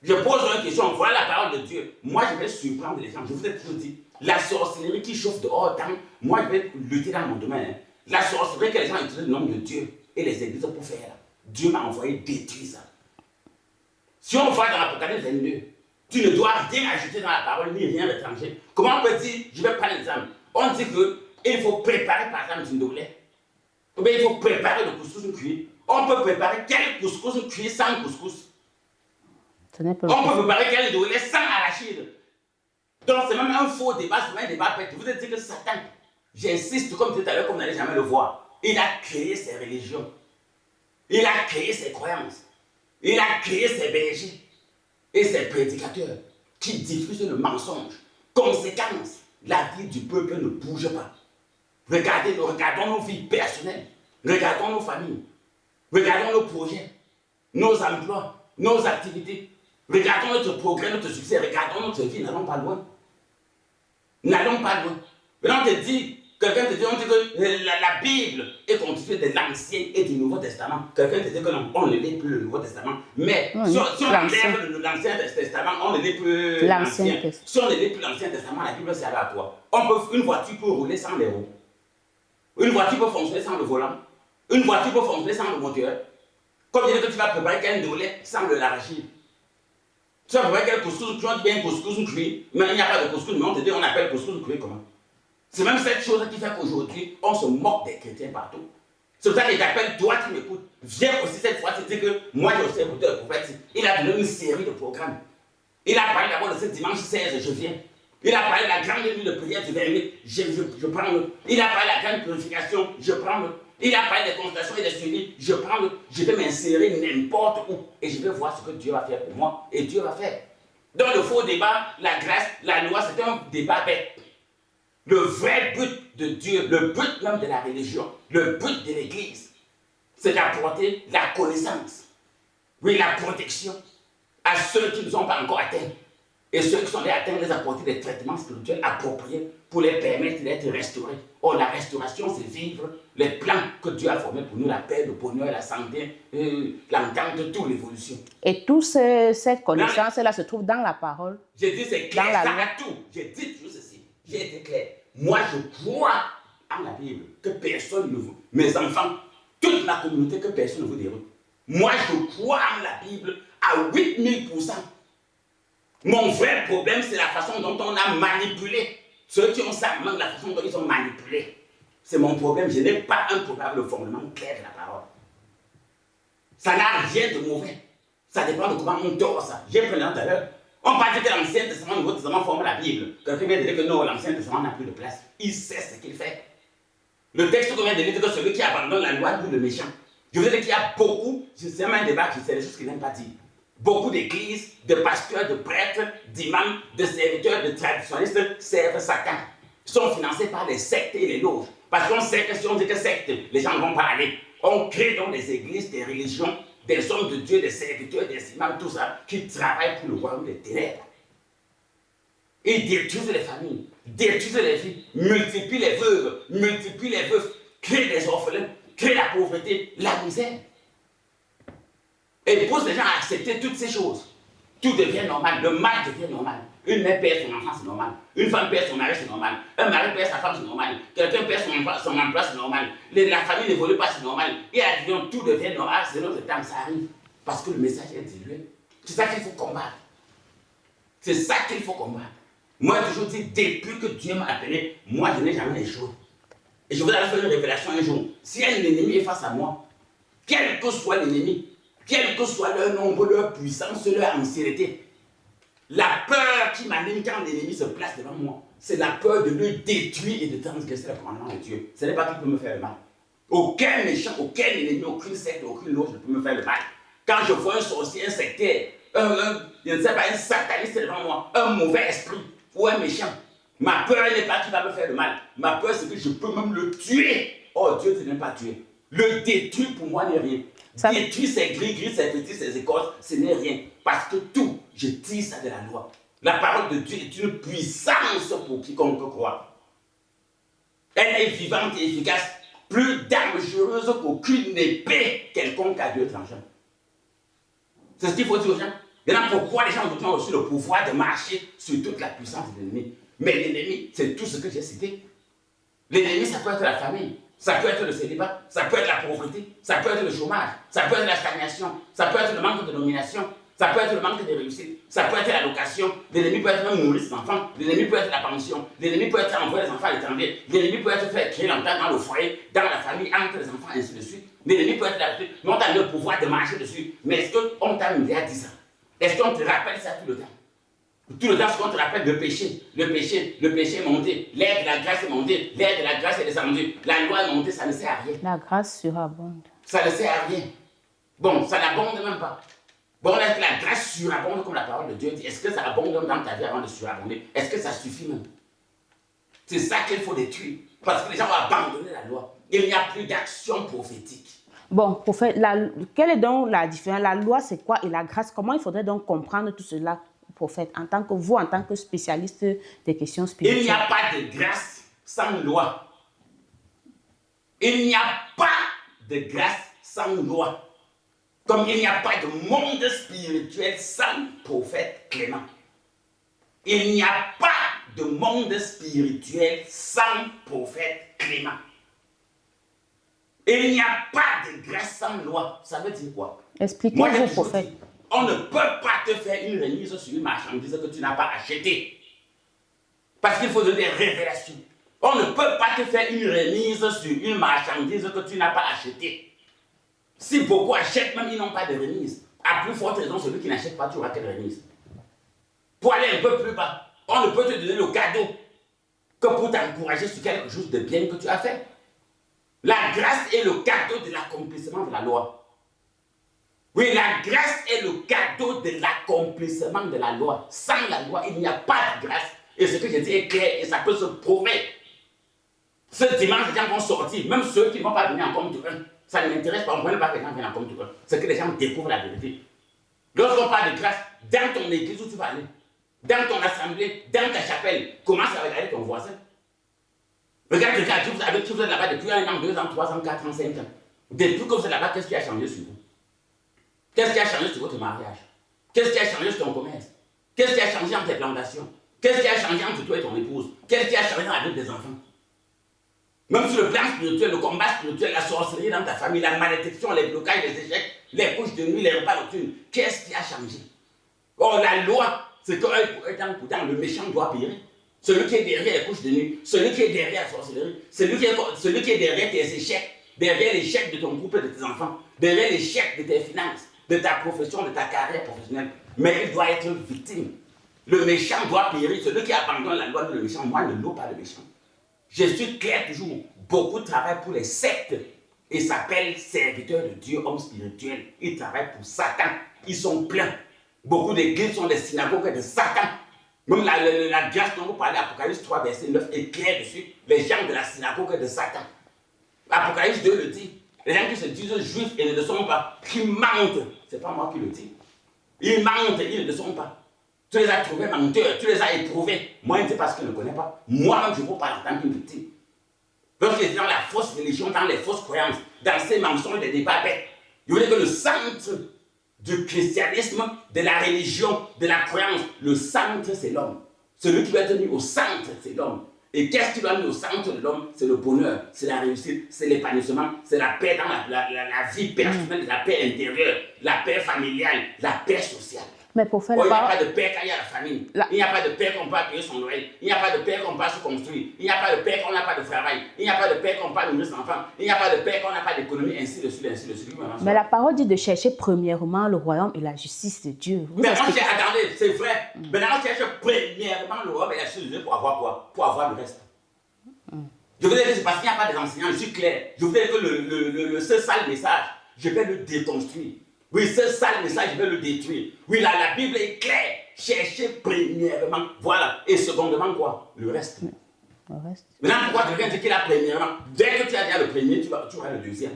Je pose une question, voilà la parole de Dieu. Moi, je vais surprendre les gens. Je vous ai toujours dit, la sorcellerie qui chauffe de haut temps, moi, je vais lutter dans mon domaine. Hein. La sorcellerie que les gens utilisent le nom de Dieu et les églises pour faire, Dieu m'a envoyé détruire ça. Si on va dans l'Apocalypse 22, tu ne dois rien ajouter dans la parole, ni rien retrancher. Comment on peut dire, je vais prendre l'exemple. On dit qu'il faut préparer, par exemple, du doulet. Ou bien il faut préparer le couscous cuit. On peut préparer quel couscous cuit sans couscous. On peut préparer quel doulet sans arachide. Donc c'est même un faux débat, c'est même un débat bête. Vous êtes dit que Satan, j'insiste comme tout à l'heure, comme vous n'allez jamais le voir, il a créé ses religions. Il a créé ses croyances. Il a créé ses bergers et ses prédicateurs qui diffusent le mensonge. Conséquence, la vie du peuple ne bouge pas. Regardons nos vies personnelles, regardons nos familles, regardons nos projets, nos emplois, nos activités. Regardons notre progrès, notre succès, regardons notre vie, n'allons pas loin. N'allons pas loin. Maintenant, quelqu'un te dit, on dit que la Bible est constituée de l'Ancien et du Nouveau Testament. Quelqu'un te dit que non, on ne lit plus le Nouveau Testament. Mais si on enlève l'Ancien Testament, on ne lit plus l'Ancien. Si on ne lit plus l'Ancien Testament, la Bible sert à quoi? Une voiture peut rouler sans les roues. Une voiture peut fonctionner sans le volant. Une voiture peut fonctionner sans le moteur. Comme je dis que tu vas préparer qu'un doulet sans le l'arachide. Tu vas préparer quel couscous, tu as dit bien couscous cuit, mais il n'y a pas de couscous, mais on te dit on appelle couscous cuit comment? C'est même cette chose qui fait qu'aujourd'hui, on se moque des chrétiens partout. C'est pour ça qu'il t'appelle, toi qui m'écoutes. Viens aussi cette fois, te dire que moi j'ai aussi écouté le prophète. Il a donné une série de programmes. Il a parlé d'abord de ce dimanche 16, je viens. Il a parlé de la grande nuit de prière du 28, je prends le. Il a parlé de la grande purification, je prends le. Il a parlé des consultations et des suivis, je prends le. Je vais m'insérer n'importe où et je vais voir ce que Dieu va faire pour moi. Et Dieu va faire. Dans le faux débat, la grâce, la loi, c'est un débat bête. Le vrai but de Dieu, le but même de la religion, le but de l'Église, c'est d'apporter la connaissance, oui, la protection à ceux qui ne sont pas encore atteints. Et ceux qui sont allés atteindre, les apporter des traitements spirituels appropriés pour les permettre d'être restaurés. Or, la restauration, c'est vivre les plans que Dieu a formés pour nous, la paix, le bonheur, la santé, l'entente, toute l'évolution. Et toute cette connaissance-là se trouve dans la parole. J'ai dit, c'est clair, ça a tout. J'ai dit toujours ceci. J'ai été clair. Moi, je crois en la Bible que personne ne veut. Mes enfants, toute la communauté, que personne ne veut déroger. Moi, je crois en la Bible à 8000%. Mon vrai problème, c'est la façon dont on a manipulé. Ceux qui ont ça, même la façon dont ils ont manipulé. C'est mon problème. Je n'ai pas un problème de fondement clair de la parole. Ça n'a rien de mauvais. Ça dépend de comment on dort ça. J'ai pris tout à l'heure. On parle que l'Ancien Testament et le Nouveau Testament forment la Bible. Quelqu'un vient de dire que non, l'Ancien Testament n'a plus de place. Il sait ce qu'il fait. Le texte qu'on vient de lire dit que celui qui abandonne la loi est le méchant. Je veux dire qu'il y a beaucoup, c'est même un débat, c'est des choses qu'il n'aime pas dire. Beaucoup d'églises, de pasteurs, de prêtres, d'imams, de serviteurs, de traditionnistes servent Satan. Ils sont financés par les sectes et les loges. Parce qu'on sait que si on dit que secte, les gens ne vont pas aller. On crée donc des églises, des religions, des hommes de Dieu, des serviteurs, des imams, tout ça, qui travaillent pour le royaume des ténèbres. Ils détruisent les familles, détruisent les filles, multiplient les veuves, créent des orphelins, créent la pauvreté, la misère. Et poussent les gens à accepter toutes ces choses. Tout devient normal, le mal devient normal. Une mère perd son enfant, c'est normal. Une femme perd son mari, c'est normal. Un mari perd sa femme, c'est normal. Quelqu'un perd son emploi, c'est normal. La famille n'évolue pas, c'est normal. Et à Dieu, tout devient normal, c'est notre temps, ça arrive. Parce que le message est dilué. C'est ça qu'il faut combattre. C'est ça qu'il faut combattre. Moi, j'ai toujours dit, depuis que Dieu m'a appelé, moi, je n'ai jamais échoué. Et je voudrais faire une révélation un jour. Si un ennemi est face à moi, quel que soit l'ennemi, quel que soit leur nombre, leur puissance, leur ancienneté, la peur qui m'anime quand l'ennemi se place devant moi, c'est la peur de le détruire et de transgresser le commandement de Dieu. Ce n'est pas qui peut me faire le mal. Aucun méchant, aucun ennemi, aucune secte, aucune loge ne peut me faire le mal. Quand je vois un sorcier, un sectaire, je ne sais pas, un sataniste devant moi, un mauvais esprit ou un méchant, ma peur n'est pas qu'il va me faire le mal. Ma peur, c'est que je peux même le tuer. Oh, Dieu ne t'aime pas tuer. Le détruire pour moi n'est rien. Détruire ses gris, ses petits, ses écorces, ce n'est rien. Parce que tout, je tire ça de la loi. La parole de Dieu est une puissance pour quiconque croit. Elle est vivante et efficace, plus dangereuse qu'aucune épée quelconque à Dieu tranchant. C'est ce qu'il faut dire aux gens. Maintenant, pourquoi les gens aujourd'hui ont reçu le pouvoir de marcher sur toute la puissance de l'ennemi? Mais l'ennemi, c'est tout ce que j'ai cité. L'ennemi, ça peut être la famille, ça peut être le célibat, ça peut être la pauvreté, ça peut être le chômage, ça peut être la stagnation, ça peut être le manque de nomination, ça peut être le manque de réussite, ça peut être la location, l'ennemi peut être même mourir ses enfants, l'ennemi peut être la pension, l'ennemi peut être envoyer les enfants à l'étranger, l'ennemi peut être fait créer l'entente dans le foyer, dans la famille, entre les enfants, ainsi de suite. L'ennemi peut être là-dessus, mais on t'a le pouvoir de marcher dessus. Mais est-ce qu'on t'a mis à dire ça? Est-ce qu'on te rappelle ça tout le temps? Tout le temps, ce qu'on te rappelle, le péché est monté, l'air de la grâce est monté, l'air de la grâce est descendu, la loi est montée, ça ne sert à rien. La grâce surabonde. Ça ne sert à rien. Bon, ça n'abonde même pas. Bon, est-ce que la grâce surabonde comme la parole de Dieu dit? Est-ce que ça abonde même dans ta vie avant de surabonder? Est-ce que ça suffit même? C'est ça qu'il faut détruire. Parce que les gens ont abandonné la loi. Il n'y a plus d'action prophétique. Bon, prophète, quelle est donc la différence? La loi, c'est quoi? Et la grâce, comment il faudrait donc comprendre tout cela, prophète, en tant que spécialiste des questions spirituelles? Il n'y a pas de grâce sans loi. Il n'y a pas de grâce sans loi. Comme il n'y a pas de monde spirituel sans prophète Clément. Il n'y a pas de monde spirituel sans prophète Clément. Il n'y a pas de grâce sans loi. Ça veut dire quoi? Expliquez-vous, prophète. On ne peut pas te faire une remise sur une marchandise que tu n'as pas achetée. Parce qu'il faut donner des révélations. On ne peut pas te faire une remise sur une marchandise que tu n'as pas achetée. Si beaucoup achètent, même ils n'ont pas de remise. À plus forte raison, celui qui n'achète pas, tu auras quelle remise? Pour aller un peu plus bas, on ne peut te donner le cadeau que pour t'encourager sur quelque chose de bien que tu as fait. La grâce est le cadeau de l'accomplissement de la loi. Oui, la grâce est le cadeau de l'accomplissement de la loi. Sans la loi, il n'y a pas de grâce. Et ce que je dis est clair et ça peut se prouver. Ce dimanche, les gens vont sortir, même ceux qui ne vont pas venir en compte de 1. Ça ne m'intéresse pas, on ne veut pas que les gens viennent en compte de 1. C'est que les gens découvrent la vérité. Lorsqu'on parle de grâce, dans ton église où tu vas aller, dans ton assemblée, dans ta chapelle, commence à regarder ton voisin. Regarde quelqu'un avec qui vous êtes là-bas depuis 1 an, 2 ans, 3 ans, 4 ans, 5 ans. Depuis que vous êtes là-bas, qu'est-ce qui a changé sur vous? Qu'est-ce qui a changé sur votre mariage? Qu'est-ce qui a changé sur ton commerce? Qu'est-ce qui a changé entre tes plantations? Qu'est-ce qui a changé entre toi et ton épouse? Qu'est-ce qui a changé avec tes enfants? Même sur le plan spirituel, le combat spirituel, la sorcellerie dans ta famille, la malédiction, les blocages, les échecs, les couches de nuit, les repas nocturnes, qu'est-ce qui a changé? Or, la loi, c'est que pourtant, le méchant doit périr. Celui qui est derrière les couches de nuit, celui qui est derrière la sorcellerie, celui qui est derrière tes échecs, derrière l'échec de ton couple, de tes enfants, derrière l'échec de tes finances, de ta profession, de ta carrière professionnelle. Mais il doit être victime. Le méchant doit périr. Celui qui abandonne la loi de le méchant, moi, ne loue pas le méchant. Je suis clair toujours. Beaucoup travaillent pour les sectes et s'appellent serviteurs de Dieu, hommes spirituels. Ils travaillent pour Satan. Ils sont pleins. Beaucoup d'églises sont des synagogues de Satan. Même la grâce dont vous parlez, Apocalypse 3, verset 9, est clair dessus. Les gens de la synagogue de Satan. Apocalypse 2 le dit. Les gens qui se disent juifs et ne le sont pas, qui mentent. Ce n'est pas moi qui le dis. Ils mentent, ils ne le sont pas. Tu les as trouvés menteurs, tu les as éprouvés. Moi, je ne sais pas ce que je ne connais pas. Moi-même, je ne peux pas en tant qu'une victime. Lorsqu'ils étaient dans la fausse religion, dans les fausses croyances, dans ces mensonges, des débats bêtes, je voulais que le centre du christianisme, de la religion, de la croyance, le centre, c'est l'homme. Celui qui doit être mis au centre, c'est l'homme. Et qu'est-ce qui doit être mis au centre de l'homme? C'est le bonheur, c'est la réussite, c'est l'épanouissement, c'est la paix dans la vie personnelle, la paix intérieure, la paix familiale, la paix sociale. Mais pour faire il n'y a pas de paix quand il y a la famille. Il n'y a pas de paix qu'on peut payer son loyer. Il n'y a pas de paix qu'on peut se construire. Il n'y a pas de paix qu'on n'a pas de travail. Il n'y a pas de paix qu'on peut nourrir son enfant. Il n'y a pas de paix qu'on n'a pas d'économie, ainsi de suite, ainsi de suite. Mais la parole dit de chercher premièrement le royaume et la justice de Dieu. Mais attendez, c'est vrai. Maintenant, on cherche premièrement le royaume et la justice de Dieu pour avoir quoi? Pour avoir le reste. Je veux dire que c'est parce qu'il n'y a pas d'enseignants, je suis clair. Je veux dire que ce sale message, je vais le déconstruire. Oui, ce sale message, je vais le détruire. Oui, la Bible est claire. Cherchez premièrement, voilà. Et secondement, quoi? Le reste. Le reste. Maintenant, pourquoi quelqu'un dit qu'il a premièrement? Dès que tu as déjà le premier, tu auras le deuxième.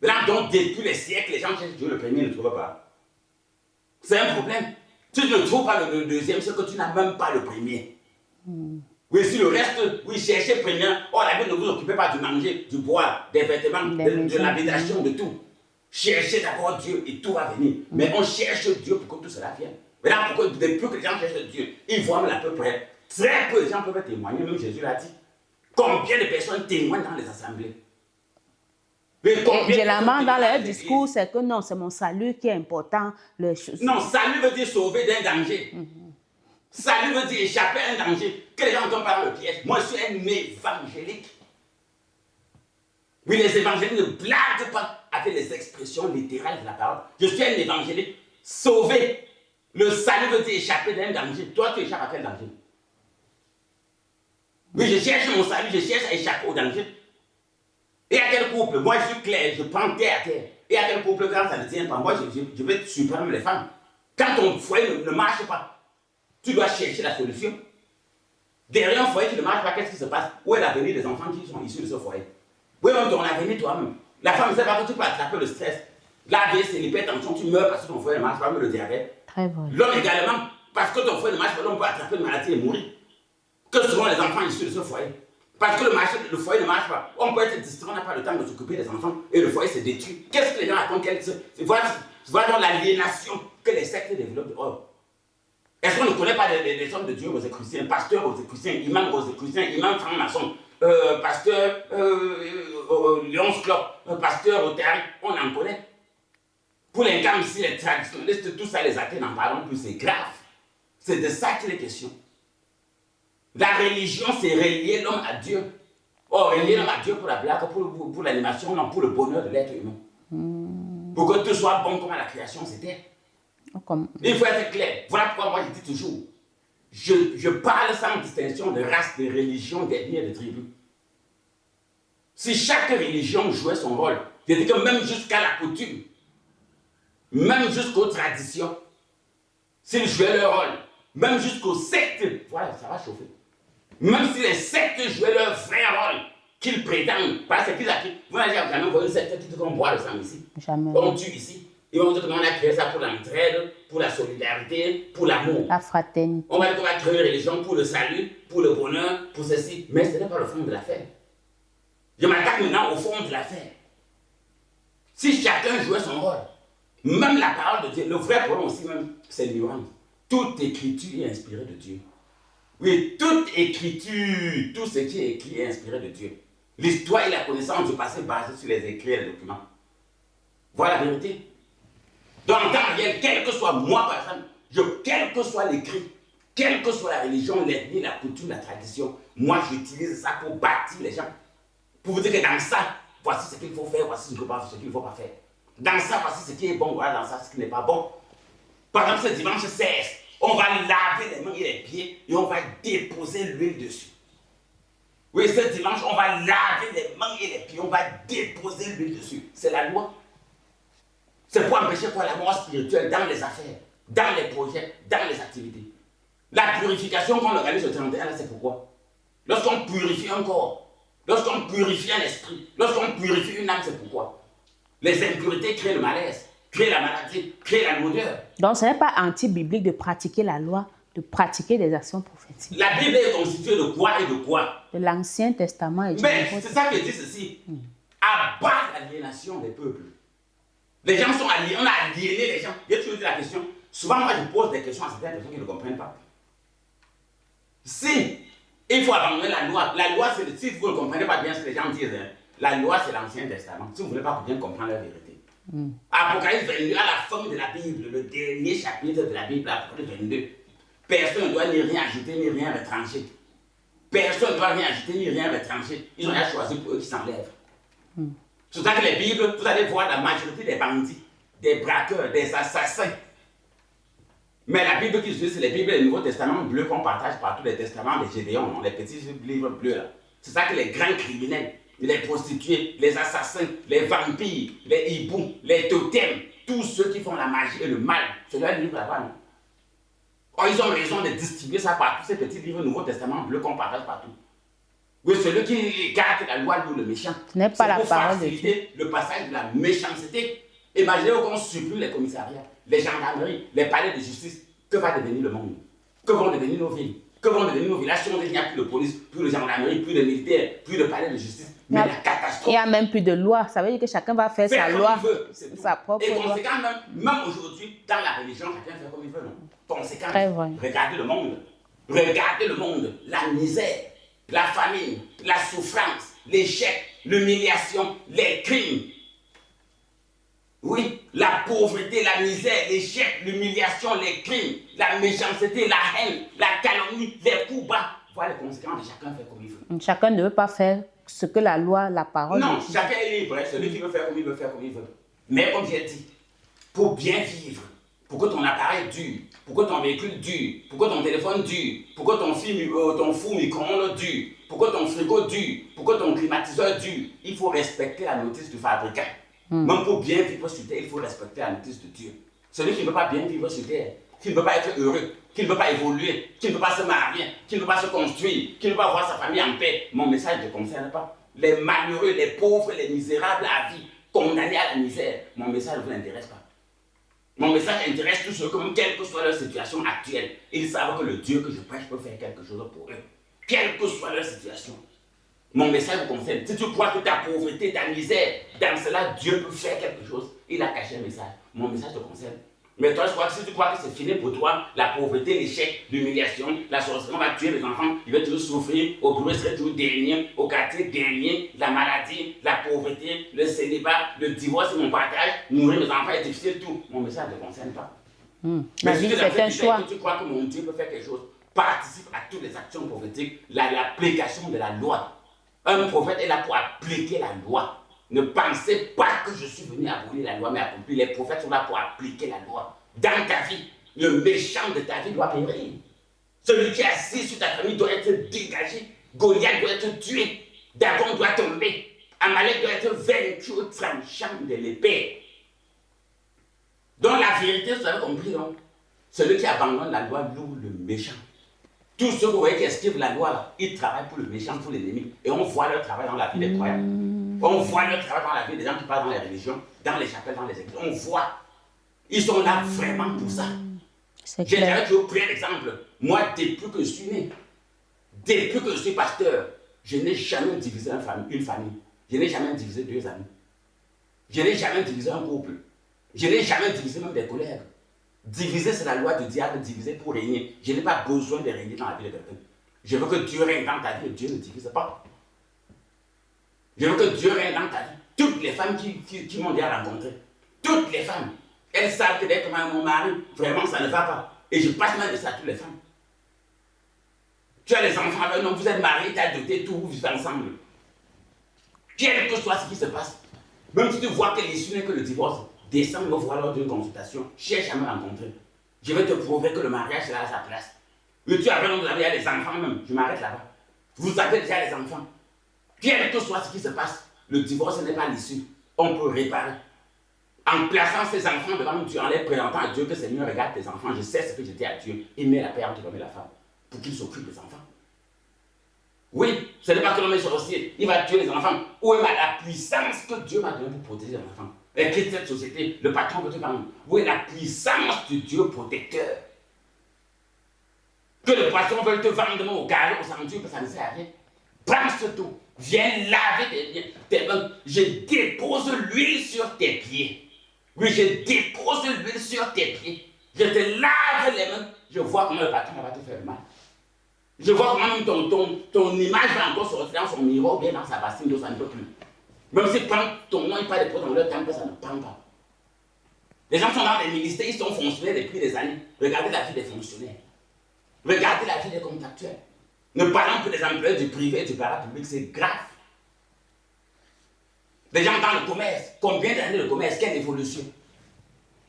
Maintenant, donc, depuis les siècles, les gens cherchent Dieu, le premier ne le trouvent pas. C'est un problème. Tu ne trouves pas le deuxième, c'est que tu n'as même pas le premier. Oui, si le reste, oui, cherchez premièrement. Oh, la Bible ne vous occupez pas du manger, du boire, des vêtements, de l'habitation, de tout. Cherchez d'abord Dieu et tout va venir. Mais on cherche Dieu pour que tout cela vienne. Maintenant, depuis que les gens cherchent Dieu, ils voient à peu près. Très peu de gens peuvent témoigner, même Jésus l'a dit. Combien de personnes témoignent dans les assemblées? Généralement, dans leur discours, c'est que non, c'est mon salut qui est important. Non, salut veut dire sauver d'un danger. Salut veut dire échapper à un danger. Que les gens ne tombent pas dans le piège. Moi, je suis un évangélique. Oui, les évangéliques ne blaguent pas avec les expressions littérales de la parole. Je suis un évangélique sauvé. Le salut veut dire échapper d'un danger. Toi, tu échappes à quel danger? Oui, je cherche mon salut, je cherche à échapper au danger. Et à quel couple? Moi, je suis clair, je prends terre à terre. Et à quel couple, quand ça ne tient pas, moi, je vais supprimer les femmes. Quand ton foyer ne marche pas, tu dois chercher la solution. Derrière un foyer qui ne marche pas, qu'est-ce qui se passe? Où est l'avenir des enfants qui sont issus de ce foyer? Oui, même ton avenir toi-même. La femme ne sait pas que tu peux attraper le stress. L'AVC, l'hypertension, tu meurs parce que ton foyer ne marche pas, mais le diabète. Très bon. L'homme également, parce que ton foyer ne marche pas, l'homme peut attraper une maladie et mourir. Que seront les enfants issus de ce foyer? Parce que le foyer ne marche pas. On peut être distrait, on n'a pas le temps de s'occuper des enfants et le foyer se détruit. Qu'est-ce que les gens racontent? Voilà dans l'aliénation que les sectes développent. Oh. Est-ce qu'on ne connaît pas les hommes de Dieu rosicruciens, pasteurs rosicruciens, imams rosicruciens, imams francs-maçons, pasteur Lyons Club, pasteur Rotary, on en connaît. Pour les gens ici, les traditionnalistes, tout ça, les athées n'en parlons plus, c'est grave. C'est de ça qu'il est question. La religion, c'est relier l'homme à Dieu. Oh, relier l'homme à Dieu pour la blague, pour l'animation, non, pour le bonheur de l'être humain. Pour que tout soit bon comme à la création, c'était. Il faut être clair. Voilà pourquoi moi je dis toujours, je parle sans distinction de race, de religion, d'ethnie et de tribu. Si chaque religion jouait son rôle, je dis que même jusqu'à la coutume, même jusqu'aux traditions, s'ils jouaient leur rôle, même jusqu'aux sectes, voilà, ça va chauffer. Même si les sectes jouaient leur vrai rôle, qu'ils prétendent, parce qu'ils acquittent. Vous n'avez jamais vu une secte qui dit qu'on boit le sang ici. Jamais. On tue ici. Ils vont dire qu'on a créé ça pour l'entraide, pour la solidarité, pour l'amour. La fraternité. On va dire qu'on va créer une religion pour le salut, pour le bonheur, pour ceci. Mais ce n'est pas le fond de l'affaire. Je m'attaque maintenant au fond de l'affaire. Si chacun jouait son rôle, même la parole de Dieu, le vrai problème aussi même, c'est l'ignorance. Toute écriture est inspirée de Dieu. Oui, toute écriture, tout ce qui est écrit est inspiré de Dieu. L'histoire et la connaissance du passé basée sur les écrits et les documents. Voilà la vérité. Dans le temps réel, quel que soit moi, par exemple, quel que soit l'écrit, quelle que soit la religion, l'ethnie, la coutume, la tradition, moi j'utilise ça pour bâtir les gens. Pour vous dire que dans ça, voici ce qu'il faut faire, voici ce qu'il ne faut pas faire. Dans ça, voici ce qui est bon, voilà dans ça, ce qui n'est pas bon. Par exemple, ce dimanche 16, on va laver les mains et les pieds et on va déposer l'huile dessus. Oui, ce dimanche, on va laver les mains et les pieds, on va déposer l'huile dessus. C'est la loi. C'est pour empêcher quoi la mort spirituelle dans les affaires, dans les projets, dans les activités. La purification qu'on organise au 31, c'est pourquoi? Lorsqu'on purifie un corps, lorsqu'on purifie un esprit, lorsqu'on purifie une âme, c'est pourquoi? Les impurités créent le malaise, créent la maladie, créent la lourdeur. Donc, ce n'est pas anti-biblique de pratiquer la loi, de pratiquer des actions prophétiques. La Bible est constituée de quoi et de quoi? De l'Ancien Testament et du Mais Nouveau c'est ça que dit ceci. Abattre l'aliénation des peuples. Les gens sont aliénés, on a aliéné les gens. J'ai toujours dit la question. Souvent, moi, je pose des questions à certaines personnes qui ne comprennent pas. Si il faut abandonner la loi c'est, si vous ne comprenez pas bien ce que les gens disent, hein, la loi, c'est l'Ancien Testament. Si vous ne voulez pas bien comprendre la vérité. Apocalypse 22, à la fin de la Bible, le dernier chapitre de la Bible, Apocalypse 22, personne ne doit ni rien ajouter, ni rien retrancher. Personne ne doit rien ajouter, ni rien retrancher. Ils ont rien choisi pour eux qui s'enlèvent. C'est ça que les Bibles, vous allez voir la majorité des bandits, des braqueurs, des assassins. Mais la Bible qu'ils utilisent, c'est les Bibles et le Nouveau Testament bleu qu'on partage partout, les testaments des Gédéons, les petits livres bleus là. C'est ça que les grands criminels, les prostituées, les assassins, les vampires, les hiboux, les totems, tous ceux qui font la magie et le mal, c'est leur livre là-bas, non? Oh, ils ont raison de distribuer ça partout, ces petits livres Nouveau Testament bleu qu'on partage partout. Oui, celui qui garde la loi loue le méchant. Ce n'est pas la parole de Dieu. C'est pour faciliter le passage de la méchanceté. Imaginez qu'on supprime les commissariats, les gendarmeries, les palais de justice. Que va devenir le monde? Que vont devenir nos villes? Que vont devenir nos villages? Il n'y a plus de police, plus de gendarmerie, plus de militaires, plus de palais de justice. Mais la catastrophe. Il n'y a même plus de loi. Ça veut dire que chacun va faire sa loi, sa propre loi. Et conséquent, même aujourd'hui, dans la religion, chacun fait comme il veut. Non? Conséquent, regardez le monde. Regardez le monde. La misère, la famine, la souffrance, l'échec, l'humiliation, les crimes. Oui, la pauvreté, la misère, l'échec, l'humiliation, les crimes, la méchanceté, la haine, la calomnie, les coups bas. Voilà les conséquences de chacun fait comme il veut. Chacun ne veut pas faire ce que la loi, la parole... Non, chacun est libre. Celui qui veut faire comme il veut, faire comme il veut. Mais comme j'ai dit, pour bien vivre, pour que ton appareil dure, pour que ton véhicule dure, pour que ton téléphone dure, pour que ton four micro-ondes dure, pour que ton frigo dure, pour que ton climatiseur dure, il faut respecter la notice du fabricant. Même pour bien vivre sur terre, il faut respecter la notice de Dieu. Celui qui ne veut pas bien vivre sur terre, qui ne veut pas être heureux, qui ne veut pas évoluer, qui ne veut pas se marier, qui ne veut pas se construire, qui ne veut pas voir sa famille en paix, mon message ne te concerne pas. Les malheureux, les pauvres, les misérables à vie, condamnés à la misère, mon message ne vous intéresse pas. Mon message intéresse tous ceux qui, quelle que soit leur situation actuelle, ils savent que le Dieu que je prêche peut faire quelque chose pour eux. Quelle que soit leur situation. Mon message vous concerne. Si tu crois que ta pauvreté, ta misère, dans cela, Dieu peut faire quelque chose, il a caché un message. Mon message te concerne. Mais toi, si tu crois que c'est fini pour toi, la pauvreté, l'échec, l'humiliation, la sorcellerie, on va tuer les enfants, ils vont toujours souffrir, au bureau, serait toujours dernier, au quartier, dernier, la maladie, la pauvreté, le célibat, le divorce, mon partage, nourrir mes enfants est difficile, tout. Mon message ne te concerne pas. La vie, c'est un choix. Si tu crois que mon Dieu peut faire quelque chose, participe à toutes les actions prophétiques, l'application de la loi. Un prophète est là pour appliquer la loi. Ne pensez pas que je suis venu abolir la loi, mais accomplir. Les prophètes sont là pour appliquer la loi. Dans ta vie, le méchant de ta vie doit périr. Celui qui est assis sur ta famille doit être dégagé. Goliath doit être tué. Dagon doit tomber. Amalek doit être vaincu au tranchant de l'épée. Donc la vérité, vous avez compris, non? Celui qui abandonne la loi loue le méchant. Tous ceux que vous voyez qui esquivent la loi, là, ils travaillent pour le méchant, pour l'ennemi. Et on voit leur travail dans la vie des croyants. On voit leur travail dans la vie des gens qui parlent dans les religions, dans les chapelles, dans les églises. On voit. Ils sont là vraiment pour ça. J'ai déjà toujours pris l'exemple. Moi, depuis que je suis né, depuis que je suis pasteur, je n'ai jamais divisé une famille. Je n'ai jamais divisé deux amis. Je n'ai jamais divisé un couple. Je n'ai jamais divisé même des collègues. Diviser, c'est la loi du diable, diviser pour régner. Je n'ai pas besoin de régner dans la vie de quelqu'un. Je veux que Dieu règne dans ta vie et Dieu ne divise pas. Je veux que Dieu règne dans ta vie. Toutes les femmes qui m'ont déjà rencontré, toutes les femmes, elles savent que dès que mon mari, vraiment, ça ne va pas. Et je passe même de ça à toutes les femmes. Tu as les enfants avec un homme, vous êtes mariés, tu as doté, tout, vous vivez ensemble. Quel que soit ce qui se passe, même si tu vois que l'issue n'est que le divorce, descends me voir lors d'une consultation, cherche à me rencontrer. Je vais te prouver que le mariage est là à sa place. Mais tu as raison, vous avez les enfants même, je m'arrête là-bas. Vous avez déjà les enfants. Quel que soit ce qui se passe, le divorce n'est pas l'issue. On peut réparer. En plaçant ses enfants devant Dieu, en les présentant à Dieu que Seigneur, regarde tes enfants, je sais ce que je dis à Dieu, il met la paix entre l'homme et la femme pour qu'il s'occupe des enfants. Oui, ce n'est pas que l'homme est sorcier, il va tuer les enfants. Où est la puissance que Dieu m'a donnée pour protéger les enfants? Et quitte cette société, le patron veut te vendre. Où est la puissance de Dieu protecteur? Que le patron veut te vendre au carré, au centuple, que ça ne sert à rien. Prends ce tout, viens laver tes mains. Je dépose l'huile sur tes pieds. Oui, je dépose l'huile sur tes pieds. Je te lave les mains. Je vois comment le patron va te faire mal. Je vois comment ton image va encore sortir dans son miroir, bien dans sa bassine, donc ça ne peut plus. Même si ton nom n'est pas déposé dans leur temple, ça ne prend pas. Les gens sont dans les ministères, ils sont fonctionnaires depuis des années. Regardez la vie des fonctionnaires. Regardez la vie des contractuels. Ne parlons que des employés du privé et du parapublic, c'est grave. Les gens dans le commerce, combien d'années de commerce, quelle évolution?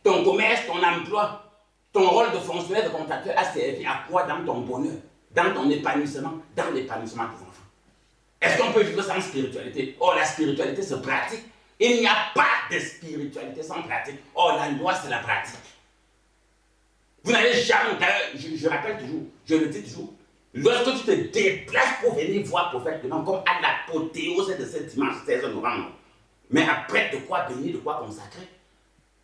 Ton commerce, ton emploi, ton rôle de fonctionnaire, de contractuel a servi à quoi dans ton bonheur, dans ton épanouissement, dans l'épanouissement des enfants? Est-ce qu'on peut vivre sans spiritualité? Oh, la spiritualité se pratique. Il n'y a pas de spiritualité sans pratique. Oh, la loi, c'est la pratique. Vous n'allez jamais, je rappelle toujours, je le dis toujours, lorsque tu te déplaces pour venir voir prophète demain, comme à l'apothéose de ce dimanche 16 novembre, mais après de quoi bénir, de quoi consacrer.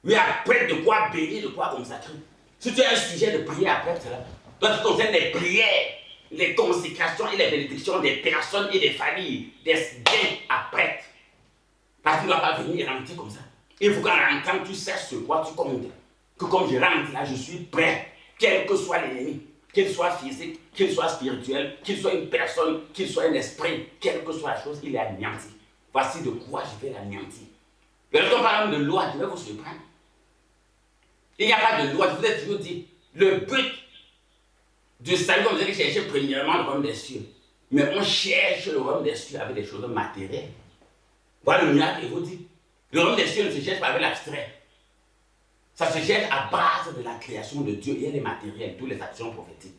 Oui, après de quoi bénir, de quoi consacrer. Si tu as un sujet de prière après cela, toi tu concernes les prières, les consécrations et les bénédictions des personnes et des familles, des biens après. Parce que tu ne dois pas venir rentrer comme ça. Il faut qu'en rentrant, tu saches sur quoi tu comptes. Que comme je rentre là, je suis prêt, quel que soit l'ennemi, qu'il soit physique, qu'il soit spirituel, qu'il soit une personne, qu'il soit un esprit, quelle que soit la chose, il est anéanti. Voici de quoi je vais l'anéantir. Lorsqu'on parle de loi, je vais vous surprendre. Il n'y a pas de loi, je vous ai toujours dit, le but du salut, on dirait chercher premièrement le royaume des cieux. Mais on cherche le royaume des cieux avec des choses matérielles. Voilà le miracle, il vous dit. Le royaume des cieux ne se cherche pas avec l'abstrait. Ça se cherche à base de la création de Dieu et les matériels, toutes les actions prophétiques.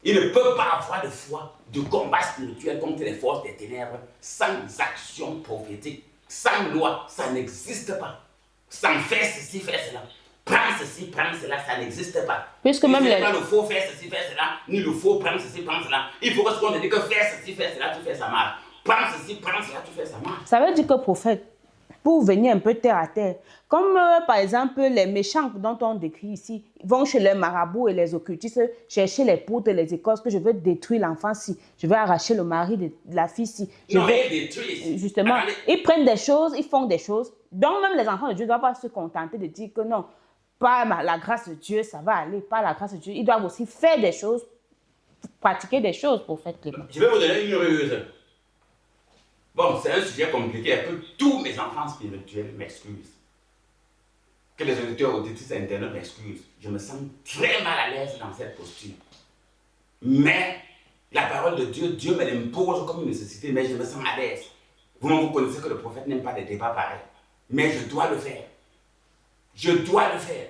Il ne peut pas avoir de foi, de combat spirituel contre les forces des ténèbres sans action prophétique. Sans loi, ça n'existe pas. Sans faire ceci, faire cela. Prends ceci, prends cela, ça n'existe pas. Puisque même les... pas le faux faire ceci, faire cela, ni le faux prendre ceci, prendre cela. Il faut que ce qu'on te dit que faire ceci, faire cela, tu fais ça marche. Prends ceci, prends cela, tu fais ça marche. Ça veut dire que prophète, pour venir un peu terre à terre, comme par exemple les méchants dont on décrit ici, vont chez les marabouts et les occultistes chercher les poutres et les écorces que je veux détruire l'enfant si, je veux arracher le mari de la fille si. Non, ils détruisent. Justement, ils prennent des choses, ils font des choses. Donc même les enfants de Dieu ne doivent pas se contenter de dire que non, par la grâce de Dieu, ça va aller, par la grâce de Dieu. Ils doivent aussi faire des choses, pratiquer des choses pour faire Clément. Je vais vous donner une ruse. Bon, c'est un sujet compliqué, que tous mes enfants spirituels m'excusent. Que les auditeurs auditrices internet m'excusent. Je me sens très mal à l'aise dans cette posture. Mais la parole parole de Dieu, Dieu me l'impose comme une nécessité, mais je me sens à l'aise. Vous connaissez que le prophète n'aime pas des débats pareils. Mais je dois le faire. Je dois le faire.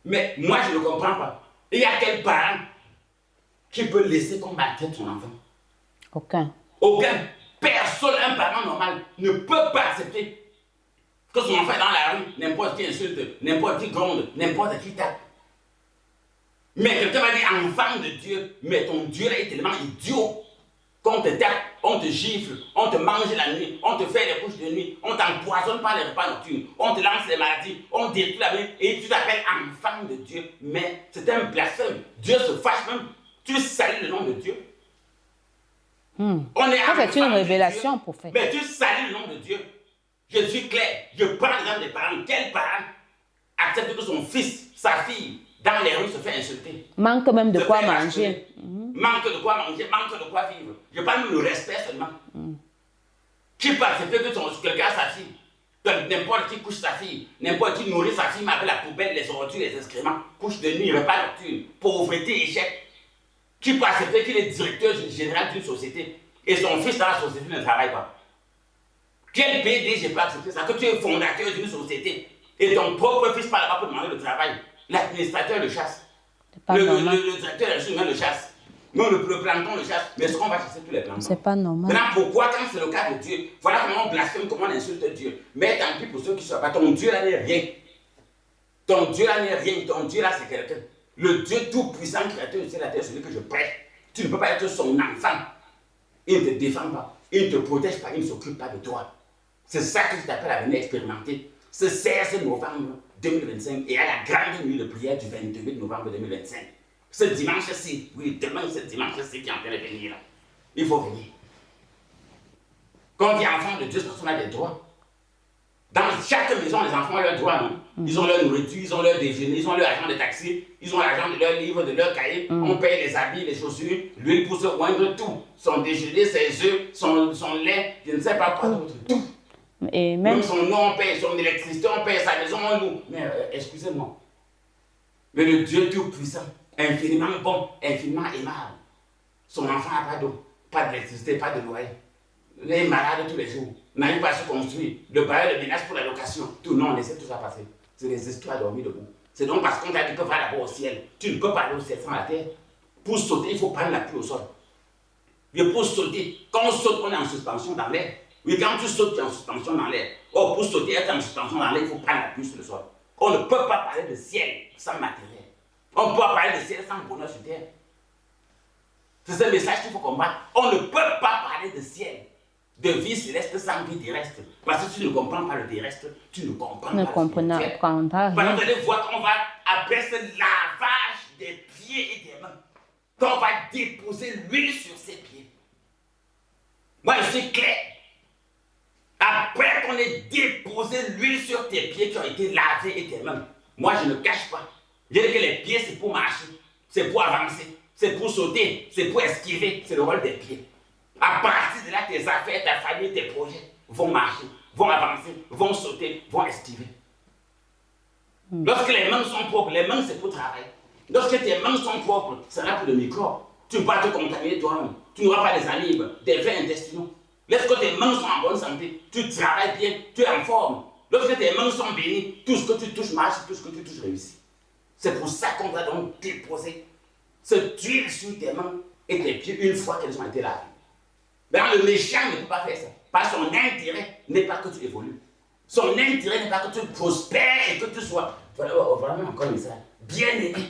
Mais moi, je ne comprends pas. Il y a quel parent qui peut laisser qu'on maltraite son enfant? Aucun. Aucun. Personne, un parent normal, ne peut pas accepter que son enfant est dans la rue, n'importe qui insulte, n'importe qui gronde, n'importe qui tape. Mais quelqu'un va dire enfant de Dieu, mais ton Dieu là est tellement idiot qu'on te tape, on te gifle, on te mange la nuit, on te fait les couches de nuit, on t'empoisonne par les repas nocturnes, on te lance les maladies, on détruit la vie et tu t'appelles enfant de Dieu. Mais c'est un blasphème. Dieu se fâche même. Tu salis le nom de Dieu. On est c'est une révélation, prophète. Mais tu salis le nom de Dieu. Je suis clair. Je prends l'exemple des parents. Quel parent accepte que son fils, sa fille, dans les rues se fait insulter? Manque même de quoi manger. Manque de quoi manger, manque de quoi vivre. Je parle même le respect seulement. Qui peut accepter que quelqu'un a sa fille? N'importe qui couche sa fille, n'importe qui nourrit sa fille, mais avec la poubelle, les ordures, les excréments, couche de nuit, repas nocturne, pauvreté, échec. Qui peut accepter qu'il est directeur général d'une société et son fils dans la société ne travaille pas? Quel PDG peut accepter ça? Que tu es fondateur d'une société et ton propre fils part là-bas pour demander le travail. L'administrateur le chasse. Le directeur des humains le chasse. Non, le plancton le chasse. Mais est-ce qu'on va chasser tous les planctons? C'est pas normal. Maintenant, pourquoi quand c'est le cas de Dieu, voilà comment on blasphème, comment on insulte Dieu. Mais tant pis pour ceux qui ne savent pas, ton Dieu là n'est rien. Ton Dieu là n'est rien. Ton Dieu là c'est quelqu'un. Le Dieu tout-puissant, créateur de la terre, celui que je prête. Tu ne peux pas être son enfant. Il ne te défend pas. Il ne te protège pas. Il ne s'occupe pas de toi. C'est ça que je t'appelle à venir expérimenter. Ce 16 novembre 2025 et à la grande nuit de prière du 28 novembre 2025. Ce dimanche-ci, oui, demain, ce dimanche-ci qui est en train de venir là. Il faut venir. Quand on dit enfant de Dieu, c'est parce qu'on a des droits. Dans chaque maison, les enfants ont leurs droits, non? Ils ont leur nourriture, ils ont leur déjeuner, ils ont leur argent de taxi, ils ont l'argent de leur livre, de leur cahier. On paye les habits, les chaussures, l'huile pour se oindre, tout. Son déjeuner, ses œufs, son lait, je ne sais pas quoi d'autre, tout. Et même son nom, on paye, son électricité, on paye, sa maison, on loue. Mais excusez-moi. Mais le Dieu tout-puissant, infiniment bon, infiniment aimable, son enfant n'a pas d'eau, pas d'électricité, pas de loyer. Il est malade tous les jours, n'arrive pas à se construire, le bail de ménage pour la location, tout, non, laissez tout ça passer. C'est des histoires dormies debout. C'est donc parce qu'on t'a dit que va d'abord au ciel. Tu ne peux pas aller au ciel sans la terre. Pour sauter, il faut prendre la pluie au sol. Et pour sauter, quand on saute, on est en suspension dans l'air. Oui, quand tu sautes, tu es en suspension dans l'air. Oh, pour sauter, être en suspension dans l'air, il faut prendre la pluie sur le sol. On ne peut pas parler de ciel sans matériel. On ne peut pas parler de ciel sans bonheur sur terre. C'est ce message qu'il faut combattre. On ne peut pas parler de ciel, de vie céleste sans vie terrestre. Parce que tu ne comprends pas le terrestre, tu ne comprends pas le spirituel. Par exemple, vous allez voir qu'on va, après ce lavage des pieds et des mains, qu'on va déposer l'huile sur ses pieds. Moi, je suis clair. Après qu'on ait déposé l'huile sur tes pieds qui ont été lavés et tes mains, moi, je ne cache pas. Je dis que les pieds, c'est pour marcher, c'est pour avancer, c'est pour sauter, c'est pour esquiver. C'est le rôle des pieds. À partir de là, tes affaires, ta famille, tes projets vont marcher, vont avancer, vont sauter, vont esquiver. Lorsque les mains sont propres, les mains, c'est pour travailler. Lorsque tes mains sont propres, c'est là pour le microbe. Tu ne peux pas te contaminer toi-même. Tu n'auras pas des amibes, des vers intestinaux. Lorsque tes mains sont en bonne santé, tu travailles bien, tu es en forme. Lorsque tes mains sont bénies, tout ce que tu touches marche, tout ce que tu touches réussit. C'est pour ça qu'on va donc déposer cette huile sur tes mains et tes pieds une fois qu'elles ont été lavées. Mais le méchant ne peut pas faire ça. Parce que son intérêt n'est pas que tu évolues. Son intérêt n'est pas que tu prospères et que tu sois vraiment encore une ça. Bien aimé.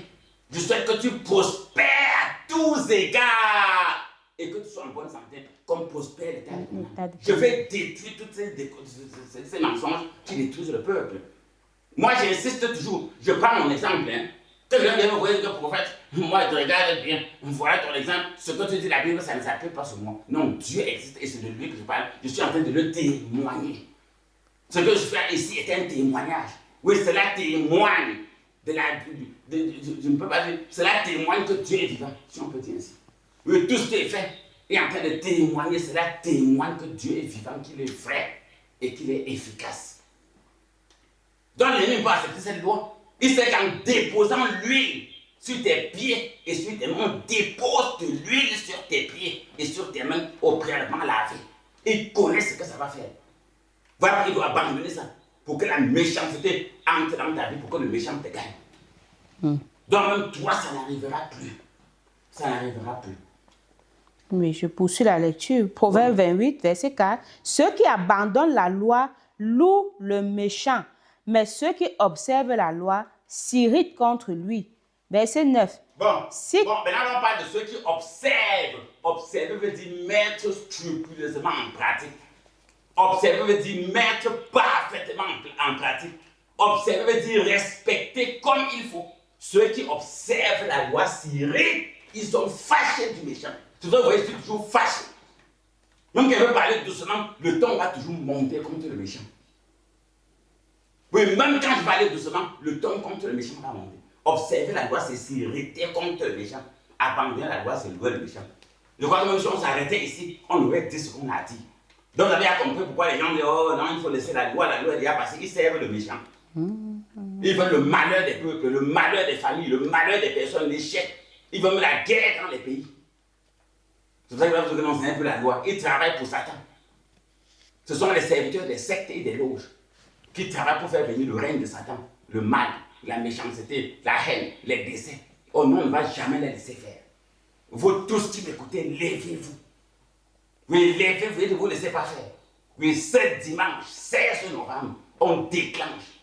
Je souhaite que tu prospères à tous égards et que tu sois en bonne santé, comme prospère l'État. Je vais détruire tous ces mensonges qui détruisent le peuple. Moi, j'insiste toujours. Je prends mon exemple. Que je viens me voir le prophète, moi, je regarde bien. Voilà ton exemple. Ce que tu dis la Bible, ça ne s'applique pas sur moi. Non, Dieu existe et c'est de lui que je parle. Je suis en train de le témoigner. Ce que je fais ici est un témoignage. Oui, cela témoigne de la. Je ne peux pas dire. Cela témoigne que Dieu est vivant, si on peut dire ainsi. Oui, tout ce qui est fait est en train de témoigner. Cela témoigne que Dieu est vivant, qu'il est vrai et qu'il est efficace. Donc, l'ennemi peut accepter cette loi. Il sait qu'en déposant l'huile sur tes pieds et sur tes mains, on dépose de l'huile sur tes pieds. et sur tes mains au préalablement lavé. Il connaît ce que ça va faire. Voilà, il doit abandonner ça pour que la méchanceté entre dans ta vie, pour que le méchant te gagne. Donc même toi, ça n'arrivera plus. Ça n'arrivera plus. Oui, je poursuis la lecture. Proverbe 28, verset 4. Ceux qui abandonnent la loi louent le méchant, mais ceux qui observent la loi s'irritent contre lui. Verset 9. Bon, maintenant on parle de ceux qui observent. Observer veut dire mettre scrupuleusement en pratique. Observer veut dire mettre parfaitement en pratique. Observer veut dire respecter comme il faut. Ceux qui observent la loi s'irritent. Ils sont fâchés du méchant. C'est ça, vous voyez, c'est toujours fâché. Même quand elle veut parler doucement, le ton va toujours monter contre le méchant. Oui, même quand je parlais doucement, le ton contre le méchant va monter. Observer la loi, c'est s'irriter contre le méchant. Abandonner la loi, c'est louer le méchant. Je crois que même si on s'arrêtait ici, on aurait dit ce qu'on a dit. Donc vous avez compris pourquoi les gens disent, oh non, il faut laisser la loi est déjà passée. Ils servent le méchant. Ils veulent le malheur des peuples, le malheur des familles, le malheur des personnes, l'échec. Ils veulent la guerre dans les pays. C'est pour ça que vous avez un peu la loi. Ils travaillent pour Satan. Ce sont les serviteurs des sectes et des loges qui travaillent pour faire venir le règne de Satan, le mal, la méchanceté, la haine, les décès. Oh non, on ne va jamais les laisser faire. Vous tous qui m'écoutez, levez-vous. Oui, levez-vous et ne vous laissez pas faire. Oui, ce dimanche, 16 novembre, on déclenche.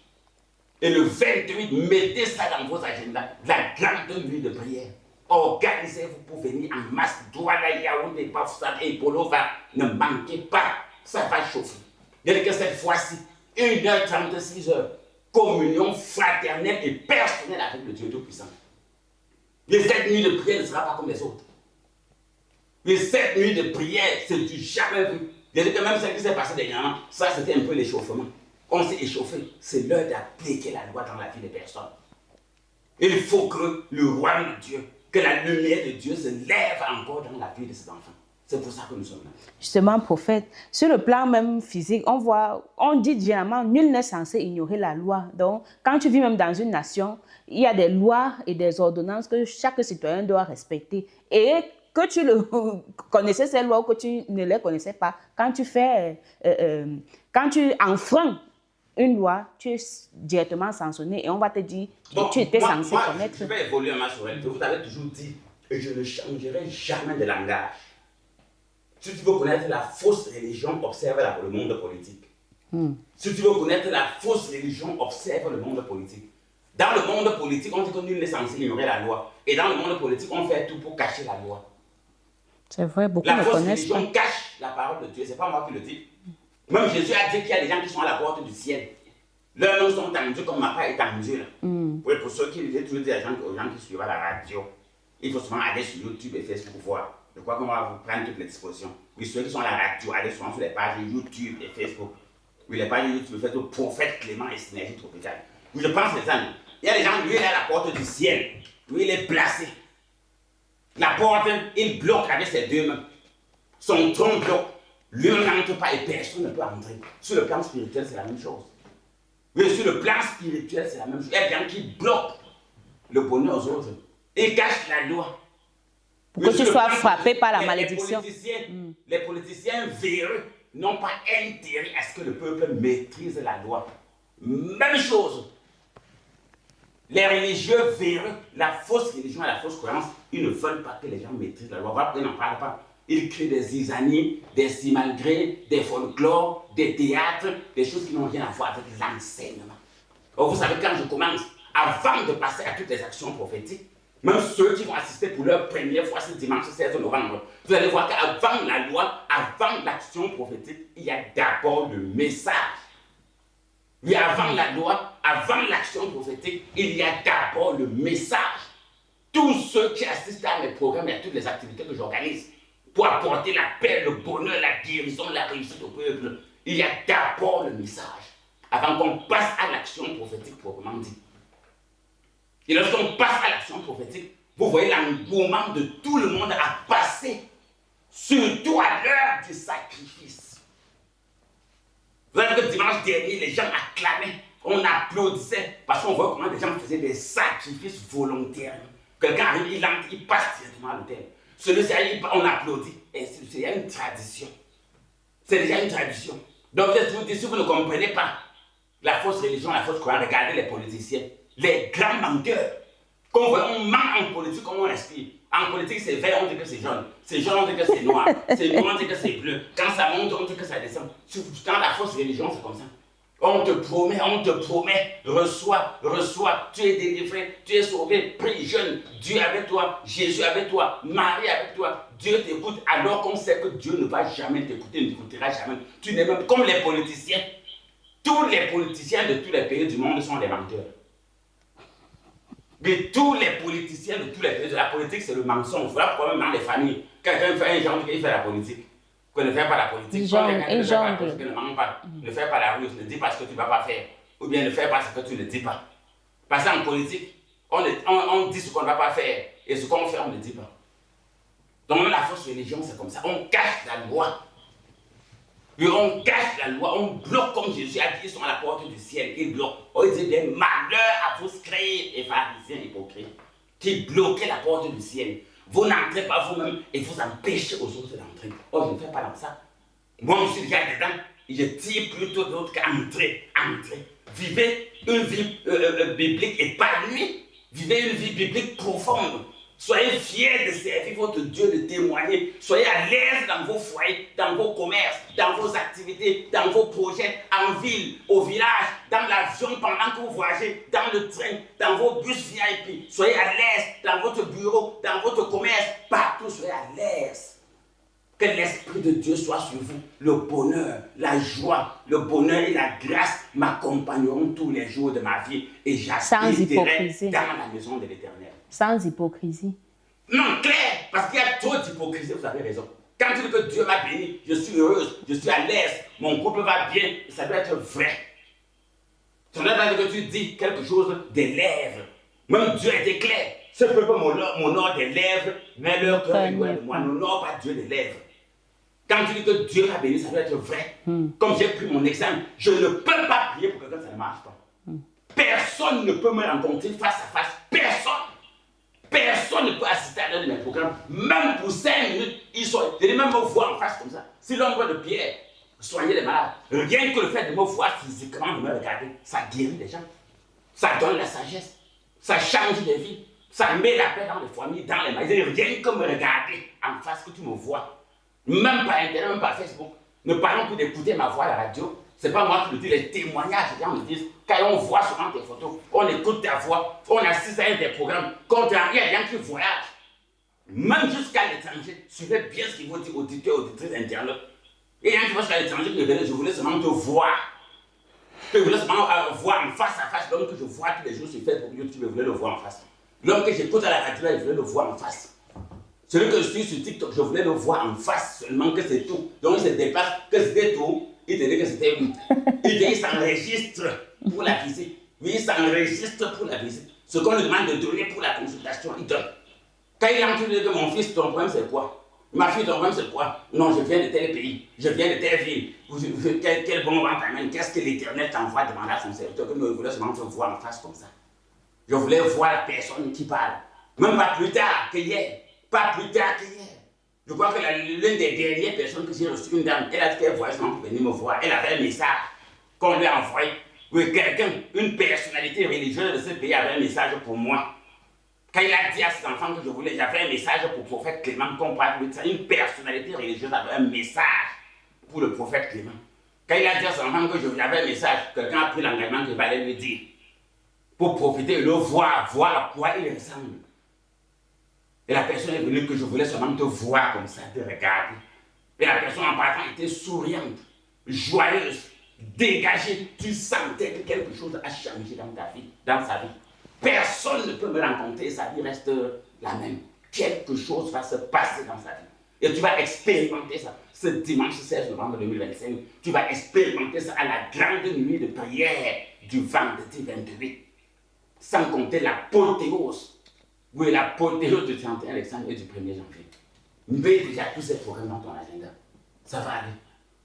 Et le 28, mettez ça dans vos agendas, la grande nuit de prière. Organisez-vous pour venir en masse. Douala, Yaoundé, Bafoussat et Polova. Ne manquez pas, ça va chauffer. Dès que cette fois-ci, 1h30, 6h, communion fraternelle et personnelle avec le Dieu Tout-Puissant. Et cette nuit de prière ne sera pas comme les autres. Et cette nuit de prière, c'est du jamais vu. Dès que même ce qui s'est passé dernièrement, ça c'était un peu l'échauffement. On s'est échauffé. C'est l'heure d'appliquer la loi dans la vie des personnes. Il faut que le royaume de Dieu, que la lumière de Dieu se lève encore dans la vie de ses enfants. C'est pour ça que nous sommes là. Justement, prophète, sur le plan même physique, on dit généralement, nul n'est censé ignorer la loi. Donc, quand tu vis même dans une nation, il y a des lois et des ordonnances que chaque citoyen doit respecter. Et que tu connaissais ces lois ou que tu ne les connaissais pas, quand tu enfreins une loi, tu es directement sanctionné et on va te dire que tu étais censé connaître. Je vais évoluer ma soeur. Vous avez toujours dit que je ne changerai jamais de langage. Si tu veux connaître la fausse religion, observe le monde politique. Si tu veux connaître la fausse religion, observe le monde politique. Dans le monde politique, on dit que nul n'est censé ignorer la loi. Et dans le monde politique, on fait tout pour cacher la loi. C'est vrai, beaucoup ne connaissent pas. La fausse religion cache la parole de Dieu. Ce n'est pas moi qui le dis. Même Jésus a dit qu'il y a des gens qui sont à la porte du ciel. Leurs noms sont tendus comme ma part est tendue. Oui, pour ceux qui disent toujours aux gens qui suivent la radio, il faut souvent aller sur YouTube et Facebook pour voir. Je crois qu'on va vous prendre toutes les dispositions. Oui, ceux qui sont à la radio, allez souvent sur les pages YouTube et Facebook. Oui, les pages YouTube, faites au prophète Clément et Synergie Tropicale. Oui, je pense les amis. Il y a des gens, lui, il est à la porte du ciel. Lui, il est placé. La porte, il bloque avec ses deux mains. Son tronc bloque. Lui, on n'entre pas et personne ne peut entrer. Sur le plan spirituel, c'est la même chose. Oui, sur le plan spirituel, c'est la même chose. Il y a des gens qui bloquent le bonheur aux autres. Ils cachent la loi. Pour que tu sois frappé par la malédiction. Les politiciens véreux n'ont pas intérêt à ce que le peuple maîtrise la loi. Même chose. Les religieux véreux, la fausse religion et la fausse croyance, ils ne veulent pas que les gens maîtrisent la loi. Voilà, ils n'en parlent pas. Ils créent des zizanies, des simalgrés, des folklores, des théâtres, des choses qui n'ont rien à voir avec l'enseignement. Or, vous savez, quand je commence, avant de passer à toutes les actions prophétiques, même ceux qui vont assister pour leur première fois ce dimanche 16 novembre, vous allez voir qu'avant la loi, avant l'action prophétique, il y a d'abord le message. Oui, avant la loi, avant l'action prophétique, il y a d'abord le message. Tous ceux qui assistent à mes programmes et à toutes les activités que j'organise, pour apporter la paix, le bonheur, la guérison, la réussite au peuple, il y a d'abord le message, avant qu'on passe à l'action prophétique proprement dit. Et lorsqu'on passe à l'action prophétique, vous voyez l'engouement de tout le monde à passer, surtout à l'heure du sacrifice. Vous savez que dimanche dernier, les gens acclamaient, on applaudissait, parce qu'on voit comment les gens faisaient des sacrifices volontaires. Quelqu'un arrive, il entre, il passe directement à l'autel. Celui-ci, on applaudit. Et c'est déjà une tradition. C'est déjà une tradition. Donc, je vous dis, si vous ne comprenez pas la fausse religion, la fausse croyance, regardez les politiciens, les grands menteurs. Quand on ment en politique, comment on respire? En politique, c'est vert, on dit que c'est jaune. C'est jaune, on dit que c'est noir. C'est noir, on dit que c'est bleu. Quand ça monte, on dit que ça descend. Dans la fausse religion, c'est comme ça. On te promet, reçois, tu es délivré, tu es sauvé, prie, jeûne, Dieu avec toi, Jésus avec toi, Marie avec toi, Dieu t'écoute alors qu'on sait que Dieu ne va jamais t'écouter, ne t'écoutera jamais. Tu n'es même comme les politiciens. Tous les politiciens de tous les pays du monde sont des menteurs. Mais tous les politiciens de tous les pays de la politique, c'est le mensonge. Voilà pourquoi même dans les familles, quelqu'un fait un genre qui fait la politique. Qu'on ne fait pas la politique. Quand quelqu'un ne fait pas la politique, ne ment pas. Ne fais pas la ruse, ne dis pas ce que tu ne vas pas faire. Ou bien ne fais pas ce que tu ne dis pas. Parce qu'en politique, on dit ce qu'on ne va pas faire. Et ce qu'on fait, on ne dit pas. Donc la fausse religion, c'est comme ça. On cache la loi. Et on cache la loi. On bloque comme Jésus a dit sur la porte du ciel. Il bloque. On dit bien malheur à vous scribes et pharisiens hypocrites qui bloquaient la porte du ciel. Vous n'entrez pas vous-même et vous empêchez aux autres d'entrer. Oh, je ne fais pas dans ça. Moi, je suis déjà dedans. Je tire plutôt d'autres qu'à entrer. Vivez une vie biblique épanouie. Vivez une vie biblique profonde. Soyez fiers de servir votre Dieu, de témoigner. Soyez à l'aise dans vos foyers, dans vos commerces, dans vos activités, dans vos projets, en ville, au village, dans l'avion pendant que vous voyagez, dans le train, dans vos bus VIP. Soyez à l'aise dans votre bureau, dans votre commerce, partout, soyez à l'aise. Que l'Esprit de Dieu soit sur vous. Le bonheur, la joie, le bonheur et la grâce m'accompagneront tous les jours de ma vie et j'habiterai dans la maison de l'Éternel. Sans hypocrisie. Non, clair, parce qu'il y a trop d'hypocrisie, vous avez raison. Quand tu dis que Dieu m'a béni, je suis heureuse, je suis à l'aise, mon couple va bien, ça doit être vrai. Ça doit être que tu dis quelque chose des lèvres. Même Dieu était clair. Ce peuple m'honore des lèvres, mais leur cœur est loin de moi. N'honore pas Dieu des lèvres. Quand tu dis que Dieu m'a béni, ça doit être vrai. Comme j'ai pris mon exemple, je ne peux pas prier pour quelqu'un, ça ne marche pas. Personne ne peut me rencontrer face à face. Personne ne peut assister à l'un de mes programmes. Même pour 5 minutes, je vais même me voir en face comme ça. Si l'ombre de Pierre soignait les malades, rien que le fait de me voir physiquement, de me regarder, ça guérit les gens. Ça donne la sagesse. Ça change les vies. Ça met la paix dans les familles, dans les maisons. Rien que me regarder en face, que tu me vois. Même par Internet, même par Facebook. Ne parlons plus d'écouter ma voix à la radio. Ce n'est pas moi qui le dis, les témoignages, les gens me disent, quand on voit souvent tes photos, on écoute ta voix, on assiste à un des programmes. Quand il y a des gens qui voyagent, même jusqu'à l'étranger, suivez bien ce qu'ils vont dire, auditeurs, auditrices, internautes. Et il y a des gens qui vont jusqu'à l'étranger qui me venaient, je voulais seulement te voir. Je voulais seulement voir en face à face l'homme que je vois tous les jours sur Facebook, YouTube, je voulais le voir en face. L'homme que j'écoute à la radio, je voulais le voir en face. Celui que je suis sur TikTok, je voulais le voir en face seulement, que c'est tout. Donc il se déplace, que c'était tout. Il te dit que c'était lui. Il s'enregistre pour la visite. Oui, il s'enregistre pour la visite. Ce qu'on lui demande de donner pour la consultation, il donne. Quand il a entendu que mon fils, ton problème c'est quoi? Ma fille, ton problème c'est quoi? Non, je viens de tel pays, je viens de telle ville. Quel bon vent t'amène? Qu'est-ce que l'Éternel t'envoie demander à son serviteur? Que je voulais seulement te voir en face comme ça. Je voulais voir la personne qui parle. Même pas plus tard que hier. Pas plus tard que hier. Je crois que l'une des dernières personnes que j'ai reçues, une dame, elle a dit qu'elle voyait seulement pour venir me voir. Elle avait un message qu'on lui a envoyé. Oui, quelqu'un, une personnalité religieuse de ce pays avait un message pour moi. Quand il a dit à ses enfants que je voulais, j'avais un message pour le prophète Clément, qu'on parle de ça. Une personnalité religieuse avait un message pour le prophète Clément. Quand il a dit à ses enfants que j'avais un message, quelqu'un a pris l'engagement qu'il fallait lui dire. Pour profiter, le voir à quoi il ressemble. Et la personne est venue que je voulais seulement te voir comme ça, te regarder. Et la personne en partant était souriante, joyeuse, dégagée. Tu sentais que quelque chose a changé dans ta vie, dans sa vie. Personne ne peut me rencontrer, sa vie reste la même. Quelque chose va se passer dans sa vie. Et tu vas expérimenter ça. Ce dimanche 16 novembre 2025, tu vas expérimenter ça à la grande nuit de prière du vendredi 28. Sans compter l'apothéose. Oui, l'apothéose du 31 décembre et du 1er janvier. Mets déjà tous ces programmes dans ton agenda. Ça va aller.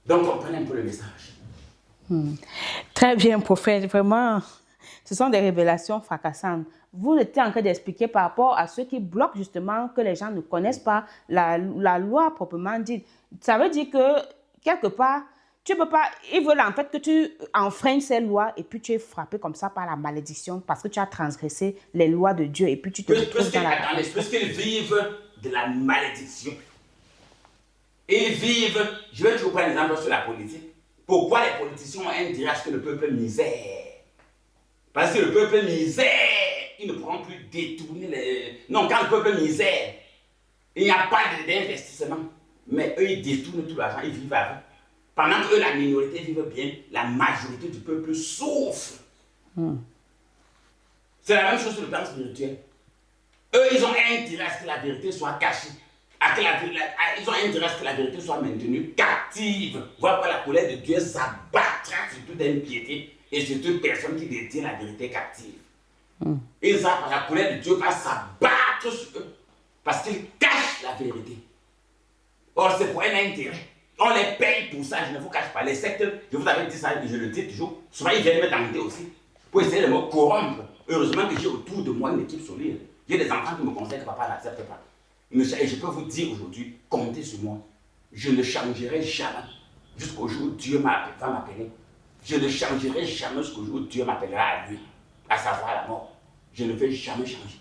Donc, comprenez un peu le message. Très bien, prophète. Vraiment, ce sont des révélations fracassantes. vous étiez en train d'expliquer par rapport à ceux qui bloquent justement que les gens ne connaissent pas la loi proprement dite. Ça veut dire que, quelque part, tu peux pas, ils veulent en fait que tu enfreignes ces lois et puis tu es frappé comme ça par la malédiction parce que tu as transgressé les lois de Dieu et puis tu te retrouves dans la catastrophe. Puisqu'ils vivent de la malédiction, ils vivent, je vais toujours prendre un exemple sur la politique. Pourquoi les politiciens ont intérêt à ce que le peuple misère? Parce que le peuple misère, ils ne pourront plus détourner les... Non, quand le peuple misère, il n'y a pas d'investissement. Mais eux, ils détournent tout l'argent, ils vivent avec. Pendant que eux, la minorité vivent bien, la majorité du peuple souffre. C'est la même chose sur le plan spirituel. Eux, ils ont intérêt à ce que la vérité soit cachée. Ils ont intérêt à ce que la vérité soit maintenue captive. Voilà pourquoi la colère de Dieu s'abattra sur toute impiété et sur toute personne qui détient la vérité captive. Et ça, la colère de Dieu va s'abattre sur eux parce qu'ils cachent la vérité. Or, c'est pour un intérêt. On les paye pour ça, je ne vous cache pas. Les sectes, je vous avais dit ça et je le dis toujours, souvent ils viennent me tenter aussi pour essayer de me corrompre. Heureusement que j'ai autour de moi une équipe solide. J'ai des enfants qui me conseillent que papa n'accepte pas. Et je peux vous dire aujourd'hui, comptez sur moi. Je ne changerai jamais jusqu'au jour où Dieu va m'appeler. Je ne changerai jamais jusqu'au jour où Dieu m'appellera à lui, à savoir la mort. Je ne vais jamais changer.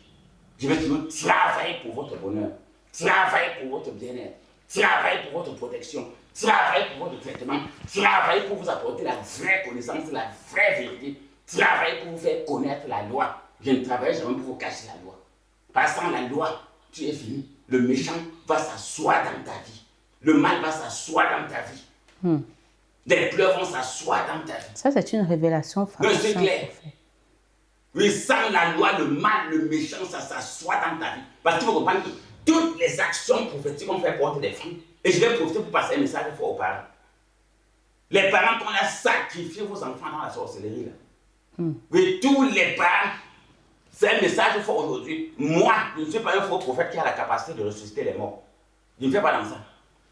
Je vais toujours travailler pour votre bonheur, travailler pour votre bien-être, travailler pour votre protection, travailler pour votre traitement, travailler pour vous apporter la vraie connaissance, la vraie vérité, travailler pour vous faire connaître la loi. Je ne travaille jamais pour vous cacher la loi. Passant la loi, tu es fini. Le méchant va s'asseoir dans ta vie. Le mal va s'asseoir dans ta vie. Les pleurs vont s'asseoir dans ta vie. Ça, c'est une révélation frappante. C'est clair. Oui, sans la loi, le mal, le méchant, ça s'assoit dans ta vie. Parce qu'il faut comprendre que toutes les actions prophétiques ont fait porter des fruits. Et je vais profiter pour passer un message fort aux parents. Les parents, qu'on a sacrifié vos enfants dans la sorcellerie. Là. Oui, tous les parents. C'est un message fort aujourd'hui. Moi, je ne suis pas un faux prophète qui a la capacité de ressusciter les morts. Je ne fais pas dans ça.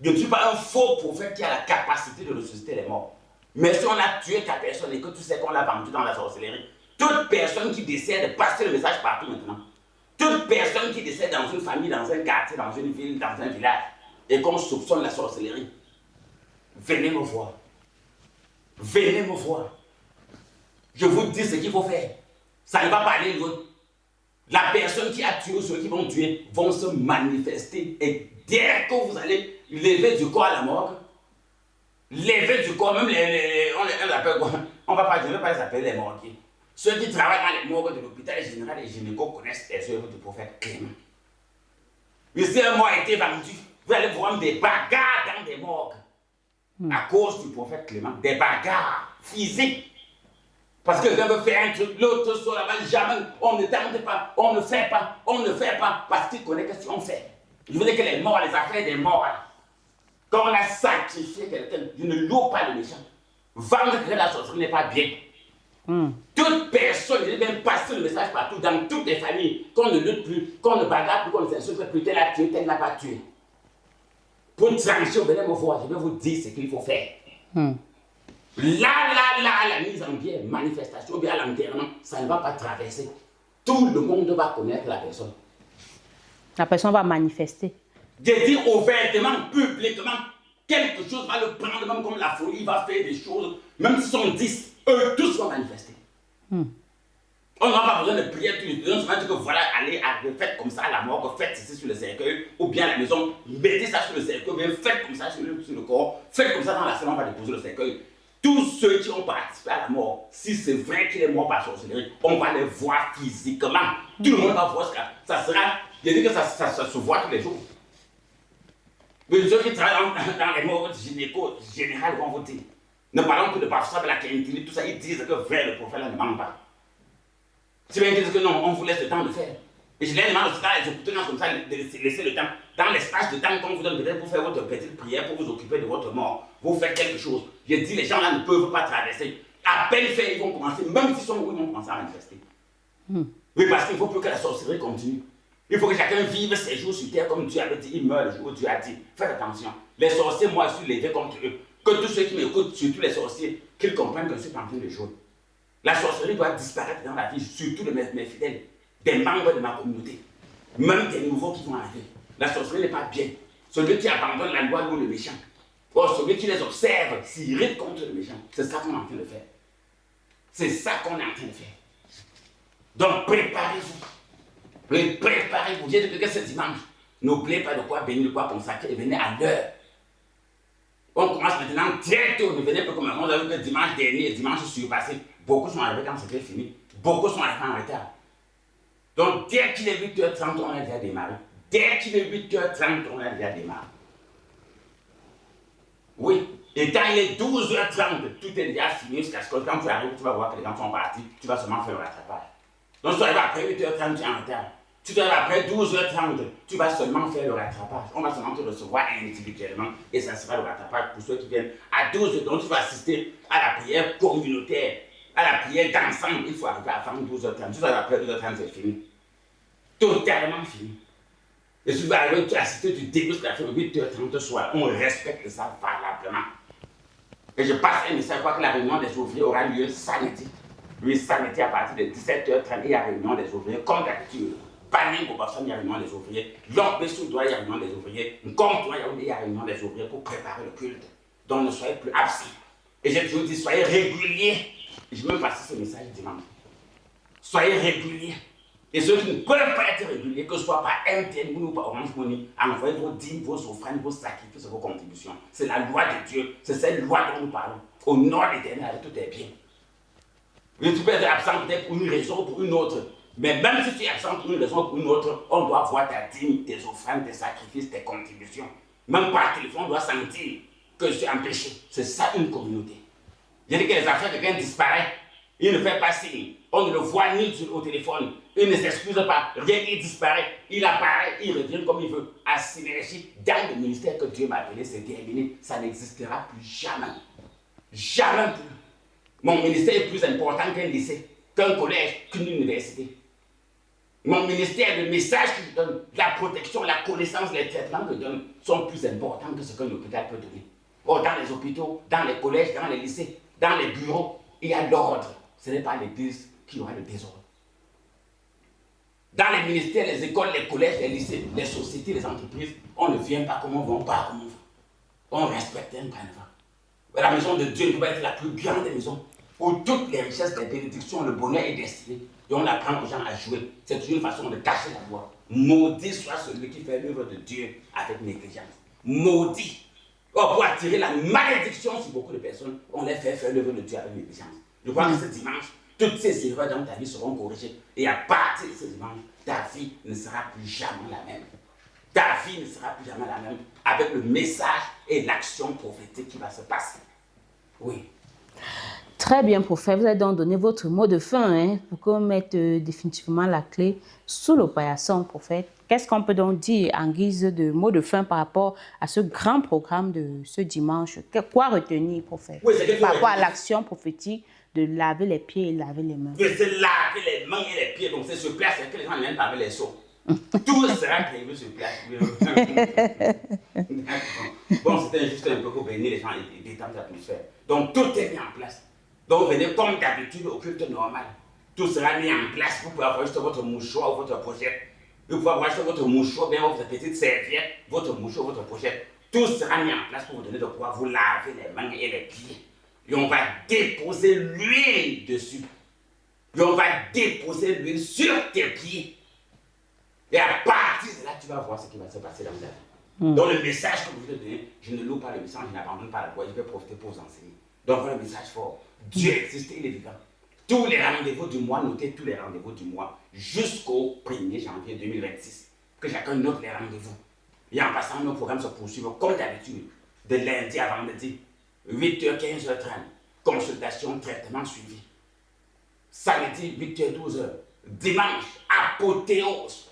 Je ne suis pas un faux prophète qui a la capacité de ressusciter les morts. Mais si on a tué ta personne et que tu sais qu'on l'a vendu dans la sorcellerie, toute personne qui décide de passer le message partout maintenant, toute personne qui décide dans une famille, dans un quartier, dans une ville, dans un village, et qu'on soupçonne la sorcellerie, venez me voir. Venez me voir. Je vous dis ce qu'il faut faire. Ça ne va pas aller loin. La personne qui a tué ou ceux qui vont tuer vont se manifester. Et dès que vous allez lever du corps à la morgue, lever du corps, même on les appelle quoi? Je ne vais pas les appeler les morguiers. Ceux qui travaillent dans les morgues de l'hôpital général et gynéco connaissent les œuvres du prophète Clément. Mais si un mort a été vendu, vous allez voir des bagarres dans des morgues. À cause du prophète Clément, des bagarres physiques. Parce que quelqu'un veut faire un truc, l'autre sort là-bas, jamais, on ne tente pas, on ne fait pas, parce qu'il connaît ce qu'on fait. Je veux dire que les morts, les affaires des morts, quand on a sacrifié quelqu'un, je ne loue pas le méchant. Vendre quelqu'un de la sorcellerie n'est pas bien. Toute personne, je vais même passer le message partout, dans toutes les familles, qu'on ne lutte plus, qu'on ne bagarre plus, qu'on ne s'insulte plus, tel a tué, tel n'a pas tué. Pour trancher, venez me voir, je vais vous dire ce qu'il faut faire. La mise en biais, manifestation, ou bien l'enterrement, ça ne va pas traverser. Tout le monde va connaître la personne. La personne va manifester. Je dis ouvertement, publiquement, quelque chose va le prendre, même comme la folie, il va faire des choses, même si sont 10, eux tous vont manifester. On n'a pas besoin de prier tous les deux, on se dit que voilà, allez, faites comme ça à la mort, faites ici sur le cercueil, ou bien à la maison, mettez ça sur le cercueil, ou bien faites comme ça sur le corps, faites comme ça dans la salle, on va déposer le cercueil. Tous ceux qui ont participé à la mort, si c'est vrai qu'il est mort par sorcellerie, on va les voir physiquement. Tout le monde va voir ça sera, je dis que ça se voit tous les jours. Mais ceux qui travaillent dans les morts gynéco générales vont vous dire, ne parlons que de parfois de la quintile, tout ça, ils disent que vrai, le prophète là ne ment pas. Si bien ils disent que non, on vous laisse le temps de faire. Et je les demande aussi, les écouteurs comme ça, de laisser le temps. Dans l'espace de temps qu'on vous donne peut-être pour faire votre petite prière, pour vous occuper de votre mort, vous faites quelque chose. Je dis, les gens là ne peuvent pas traverser. À peine fait, ils vont commencer, même s'ils sont où, ils vont commencer à manifester. Oui, parce qu'il ne faut plus que la sorcellerie continue. Il faut que chacun vive ses jours sur terre comme Dieu avait dit, il meurt le jour où Dieu a dit. Faites attention. Les sorciers, moi, je suis levé contre eux. Que tous ceux qui m'écoutent, surtout les sorciers, qu'ils comprennent que je suis en train de jouer. La sorcellerie doit disparaître dans la vie, surtout de mes fidèles. des membres de ma communauté, même des nouveaux qui vont arriver. La sorcellerie n'est pas bien. Celui qui abandonne la loi loue le méchant. Or, celui qui les observe s'irrite contre le méchant. C'est ça qu'on est en train de faire. C'est ça qu'on est en train de faire. Donc, préparez-vous. Préparez-vous. J'ai dit que ce dimanche, n'oubliez pas de quoi bénir, de quoi consacrer et venez à l'heure. On commence maintenant très tôt. Ne venez pas comme on a vu que dimanche dernier, dimanche surpassé, beaucoup sont arrivés quand c'était fini. Beaucoup sont arrivés en retard. Donc, dès qu'il est 8h30, on a déjà démarré. Dès qu'il est 8h30, on a déjà démarré. Oui. Et quand il est 12h30, tout est déjà fini jusqu'à ce que quand tu arrives, tu vas voir que les gens sont partis, tu vas seulement faire le rattrapage. Donc, si tu arrives après 8h30, tu es en retard. Si tu arrives après 12h30, tu vas seulement faire le rattrapage. On va seulement te recevoir individuellement et ça sera le rattrapage pour ceux qui viennent à 12h. Donc, tu vas assister à la prière communautaire, à la prière d'ensemble. Il faut arriver avant 12h30. Si tu arrives après 12h30, c'est fini. Totalement fini. Et si tu vas arriver, tu assister du début jusqu'à la fin de 8h30 ce soir. On respecte ça valablement. Et je passe un message, je crois que la réunion des ouvriers aura lieu samedi. Oui, samedi à partir de 17h30, il y a réunion des ouvriers, comme d'habitude. Panin, Bobasson, il y a réunion des ouvriers. L'autre Bessou-Doua, il y a réunion des ouvriers. Comme toi, il y a réunion des ouvriers pour préparer le culte. Donc ne soyez plus absents. Et j'ai toujours dit, soyez réguliers. Et je vais même passer ce message dimanche. Soyez réguliers. Et ceux qui ne peuvent pas être réguliers, que ce soit par MTN ou par Orange Money, envoyez vos dîmes, vos offrandes, vos sacrifices, vos contributions. C'est la loi de Dieu. C'est cette loi dont nous parlons. Au nom de l'Éternel, avec tout est bien. Mais tu peux être absent peut-être pour une raison ou pour une autre. Mais même si tu es absent pour une raison ou pour une autre, on doit voir ta dîme, tes offrandes, tes sacrifices, tes contributions. Même par téléphone, on doit sentir que je suis empêché. C'est ça une communauté. J'ai dit que les affaires de quelqu'un disparaissent. Il ne fait pas signe. On ne le voit ni au téléphone. Il ne s'excuse pas. Rien, il disparaît. Il apparaît, il revient comme il veut. À synergie, dans le ministère que Dieu m'a donné, c'est terminé. Ça n'existera plus jamais. Jamais plus. Mon ministère est plus important qu'un lycée, qu'un collège, qu'une université. Mon ministère, le message que je donne, la protection, la connaissance, les traitements que je donne sont plus importants que ce qu'un hôpital peut donner. Or, dans les hôpitaux, dans les collèges, dans les lycées, dans les bureaux, il y a l'ordre. Ce n'est pas l'Église qui aura le désordre. Dans les ministères, les écoles, les collèges, les lycées, les sociétés, les entreprises, on ne vient pas comme on va, on part comme on veut. On respecte un canevas. La maison de Dieu doit être la plus grande des maisons où toutes les richesses, les bénédictions, le bonheur est destiné. Et on apprend aux gens à jouer. C'est une façon de cacher la voix. Maudit soit celui qui fait l'œuvre de Dieu avec négligence. Maudit. Or, pour attirer la malédiction sur beaucoup de personnes, on les fait faire l'œuvre de Dieu avec négligence. Je crois que ce dimanche, toutes ces erreurs dans ta vie seront corrigées. Et à partir de ce dimanche, ta vie ne sera plus jamais la même. Ta vie ne sera plus jamais la même avec le message et l'action prophétique qui va se passer. Oui. Très bien, prophète. Vous avez donc donné votre mot de fin pour qu'on mette définitivement la clé sous le paillasson, prophète. Qu'est-ce qu'on peut donc dire en guise de mot de fin par rapport à ce grand programme de ce dimanche? Quoi retenir, prophète, Oui, par rapport à l'action prophétique de laver les pieds et laver les mains? Oui, c'est laver les mains et les pieds. Donc c'est sur place que les gens viennent laver les seaux. Tout sera prévu sur place. Bon, c'était juste un peu pour bénir les gens et détendre l'atmosphère. Donc tout est mis en place. Donc vous venez comme d'habitude au culte normal. Tout sera mis en place. Vous pouvez avoir juste votre mouchoir ou votre pochette. Vous pouvez avoir juste votre mouchoir, bien votre petite serviette, votre mouchoir, votre pochette. Tout sera mis en place pour vous donner de quoi vous laver les mains et les pieds. Et on va déposer l'huile dessus. Et on va déposer l'huile sur tes pieds. Et à partir de là, tu vas voir ce qui va se passer dans ta vie. Donc le message que vous voulez donner, je ne loue pas le message, je n'abandonne pas la voie, je vais profiter pour vous enseigner. Donc voilà le message fort. Dieu existe, il est vivant. Tous les rendez-vous du mois, notez tous les rendez-vous du mois jusqu'au 1er janvier 2026. Que chacun note les rendez-vous. Et en passant, nos programmes se poursuivent comme d'habitude, de lundi à vendredi, 8h, 15h30, consultation, traitement suivi. Samedi, 8h, 12h. Dimanche, apothéose.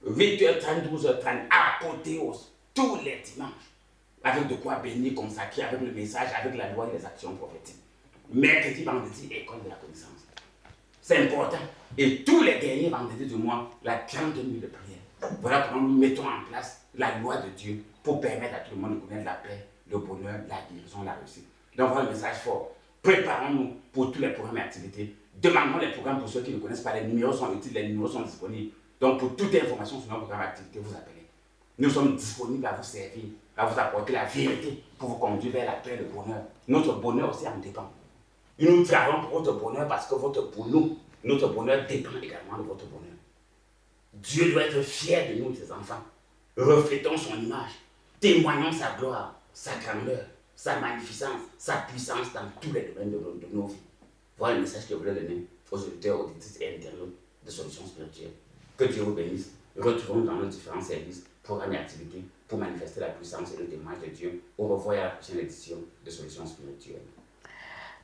8h30, 12h30, apothéose. Tous les dimanches. Avec de quoi bénir, consacrer, avec le message, avec la loi et les actions prophétiques. Mercredi, vendredi, école de la connaissance. C'est important. Et tous les derniers vendredis du mois, la grande nuit de prière. Voilà comment nous mettons en place la loi de Dieu pour permettre à tout le monde de connaître la paix, le bonheur, la guérison, la réussite. Donc voilà le message fort. Préparons-nous pour tous les programmes et activités. Demandons les programmes pour ceux qui ne connaissent pas. Les numéros sont utiles, les numéros sont disponibles. Donc, pour toute information sur nos programmes et activités, vous appelez. Nous sommes disponibles à vous servir, à vous apporter la vérité pour vous conduire vers la paix et le bonheur. Notre bonheur aussi en dépend. Et nous travaillons pour votre bonheur parce que pour nous, notre bonheur dépend également de votre bonheur. Dieu doit être fier de nous, ses enfants. Reflétons son image. Témoignons sa gloire, sa grandeur, sa magnificence, sa puissance dans tous les domaines de nos vies. Voilà le message que je voulais donner aux auditeurs, auditrices et internautes de Solutions Spirituelles. Que Dieu vous bénisse. Retrouvons dans nos différents services, programmes et activités pour manifester la puissance et le témoignage de Dieu. Au revoir et à la prochaine édition de Solutions Spirituelles.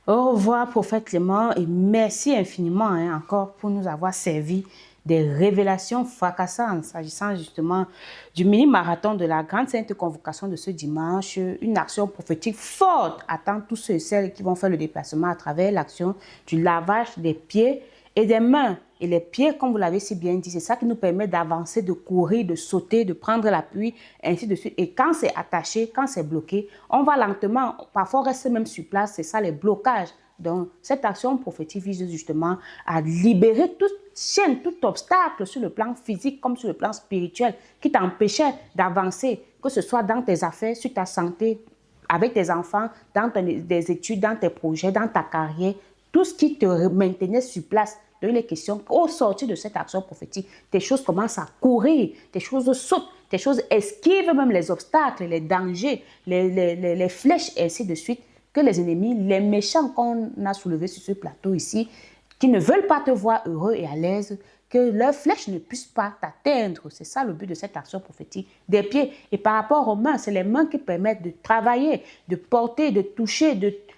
Au revoir, prophète Clément, et merci infiniment encore pour nous avoir servi des révélations fracassantes s'agissant justement du mini-marathon de la Grande Sainte Convocation de ce dimanche. Une action prophétique forte attend tous ceux et celles qui vont faire le déplacement à travers l'action du lavage des pieds et des mains. Et les pieds, comme vous l'avez si bien dit, c'est ça qui nous permet d'avancer, de courir, de sauter, de prendre l'appui, ainsi de suite. Et quand c'est attaché, quand c'est bloqué, on va lentement, parfois on reste même sur place, c'est ça les blocages. Donc, cette action prophétique vise justement à libérer toute chaîne, tout obstacle sur le plan physique comme sur le plan spirituel qui t'empêchait d'avancer, que ce soit dans tes affaires, sur ta santé, avec tes enfants, dans tes études, dans tes projets, dans ta carrière, tout ce qui te maintenait sur place. Donc, il est question qu'au sortir de cette action prophétique, tes choses commencent à courir, tes choses sautent, tes choses esquivent même les obstacles, les dangers, les flèches, et ainsi de suite, que les ennemis, les méchants qu'on a soulevés sur ce plateau ici, qui ne veulent pas te voir heureux et à l'aise, que leurs flèches ne puissent pas t'atteindre. C'est ça le but de cette action prophétique des pieds. Et par rapport aux mains, c'est les mains qui permettent de travailler, de porter, de toucher,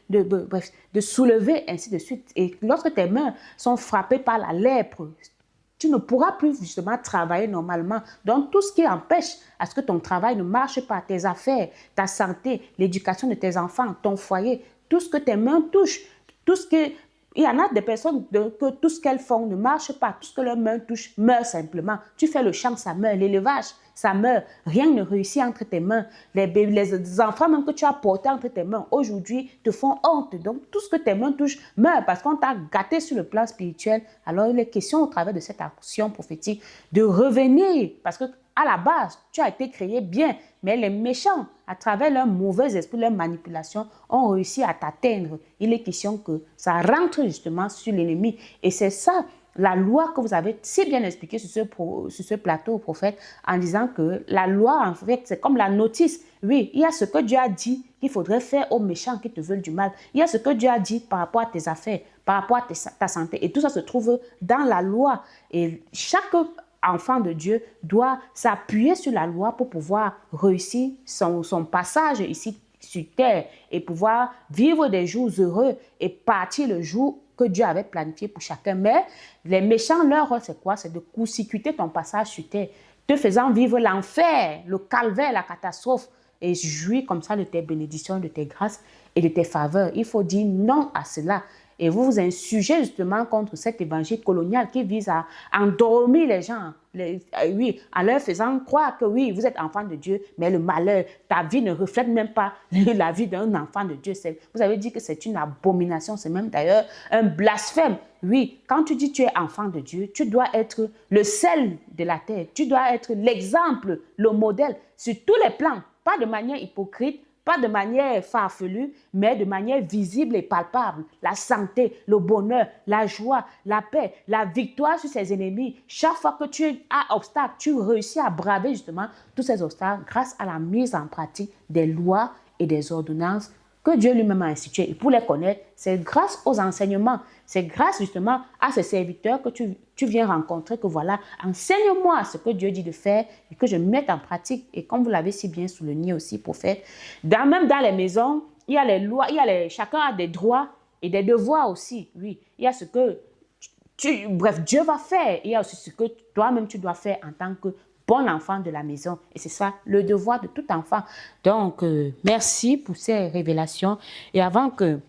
bref, de soulever, ainsi de suite. Et lorsque tes mains sont frappées par la lèpre, tu ne pourras plus justement travailler normalement. Donc, tout ce qui empêche à ce que ton travail ne marche pas, tes affaires, ta santé, l'éducation de tes enfants, ton foyer, tout ce que tes mains touchent, tout ce que... Il y en a des personnes que tout ce qu'elles font ne marche pas, tout ce que leurs mains touchent meurt simplement. Tu fais le champ, ça meurt, l'élevage, ça meurt. Rien ne réussit entre tes mains. Les enfants même que tu as portés entre tes mains aujourd'hui te font honte. Donc tout ce que tes mains touchent meurt parce qu'on t'a gâté sur le plan spirituel. Alors il est question au travers de cette action prophétique de revenir parce que à la base, tu as été créé bien, mais les méchants, à travers leur mauvais esprit, leur manipulation, ont réussi à t'atteindre. Il est question que ça rentre justement sur l'ennemi. Et c'est ça, la loi que vous avez si bien expliqué sur ce plateau, prophète, en disant que la loi, en fait, c'est comme la notice. Oui, il y a ce que Dieu a dit qu'il faudrait faire aux méchants qui te veulent du mal. Il y a ce que Dieu a dit par rapport à tes affaires, par rapport à ta santé. Et tout ça se trouve dans la loi. Et chaque enfant de Dieu doit s'appuyer sur la loi pour pouvoir réussir son passage ici sur terre et pouvoir vivre des jours heureux et partir le jour que Dieu avait planifié pour chacun. Mais les méchants, leur rôle, c'est quoi? C'est de court-circuiter ton passage sur terre, te faisant vivre l'enfer, le calvaire, la catastrophe et jouir comme ça de tes bénédictions, de tes grâces et de tes faveurs. Il faut dire non à cela. Et vous vous insurgez justement contre cet évangile colonial qui vise à endormir les gens, oui, en leur faisant croire que oui, vous êtes enfant de Dieu, mais le malheur, ta vie ne reflète même pas la vie d'un enfant de Dieu. Vous avez dit que c'est une abomination, c'est même d'ailleurs un blasphème. Oui, quand tu dis que tu es enfant de Dieu, tu dois être le sel de la terre, tu dois être l'exemple, le modèle sur tous les plans, pas de manière hypocrite, pas de manière farfelue, mais de manière visible et palpable. La santé, le bonheur, la joie, la paix, la victoire sur ses ennemis. Chaque fois que tu as obstacle, tu réussis à braver justement tous ces obstacles grâce à la mise en pratique des lois et des ordonnances que Dieu lui-même a instituées. Et pour les connaître, c'est grâce aux enseignements, c'est grâce justement à ces serviteurs que tu viens rencontrer, que voilà, enseigne-moi ce que Dieu dit de faire et que je mette en pratique. Et comme vous l'avez si bien souligné aussi, prophète, même dans les maisons, il y a les lois, chacun a des droits et des devoirs aussi. Oui, il y a ce que bref, Dieu va faire. Il y a aussi ce que toi-même tu dois faire en tant que bon enfant de la maison. Et c'est ça, le devoir de tout enfant. Donc, merci pour ces révélations. Et avant que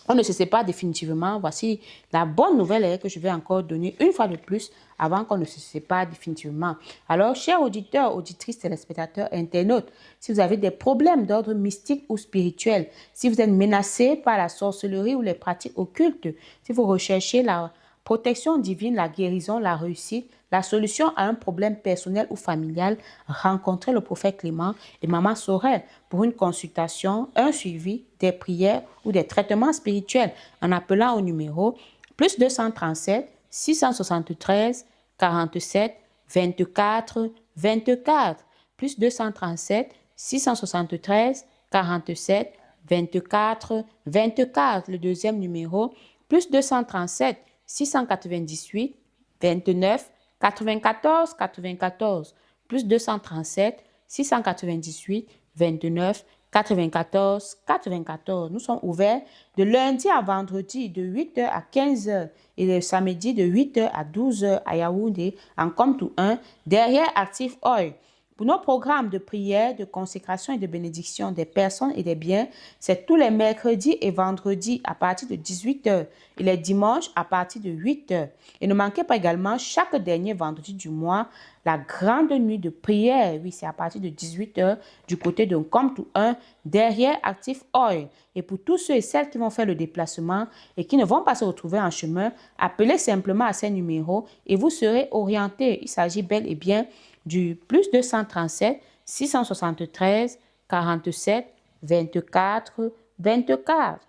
On ne se sépare définitivement. Voici la bonne nouvelle que je vais encore donner une fois de plus avant qu'on ne se sépare définitivement. Alors, chers auditeurs, auditrices, téléspectateurs, internautes, si vous avez des problèmes d'ordre mystique ou spirituel, si vous êtes menacé par la sorcellerie ou les pratiques occultes, si vous recherchez la protection divine, la guérison, la réussite, la solution à un problème personnel ou familial, rencontrez le prophète Clément et Maman Sorel pour une consultation, un suivi, des prières ou des traitements spirituels en appelant au numéro plus 237 673 47 24 24 plus 237 673 47 24 24. Le deuxième numéro plus 237 698 29 94 94 plus 237 698 29 94 94. Nous sommes ouverts de lundi à vendredi de 8h à 15h et le samedi de 8h à 12h à Yaoundé en Komtou 1 derrière Active Oil. Pour nos programmes de prière, de consécration et de bénédiction des personnes et des biens, c'est tous les mercredis et vendredis à partir de 18h et les dimanches à partir de 8h. Et ne manquez pas également chaque dernier vendredi du mois la grande nuit de prière. Oui, c'est à partir de 18h du côté de Komtou 1 derrière Active Oil. Et pour tous ceux et celles qui vont faire le déplacement et qui ne vont pas se retrouver en chemin, appelez simplement à ces numéros et vous serez orientés. Il s'agit bel et bien du plus 237 673 47 24 24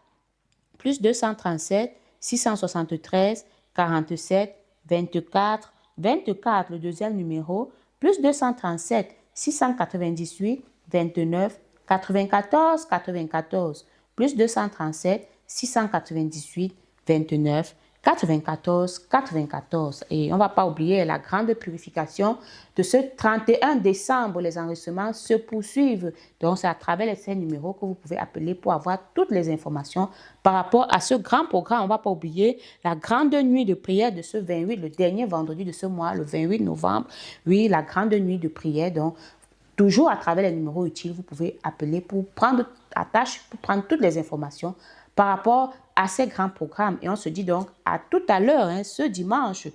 plus 237 673 47 24 24. Le deuxième numéro plus 237 698 29 94 94 plus 237 698 29 94 94. Et on ne va pas oublier la grande purification de ce 31 décembre. Les enregistrements se poursuivent. Donc, c'est à travers ces numéros que vous pouvez appeler pour avoir toutes les informations par rapport à ce grand programme. On ne va pas oublier la grande nuit de prière de ce 28, le dernier vendredi de ce mois, le 28 novembre. Oui, la grande nuit de prière. Donc, toujours à travers les numéros utiles, vous pouvez appeler pour prendre attache, pour prendre toutes les informations par rapport à ces grands programmes. Et on se dit donc à tout à l'heure, ce dimanche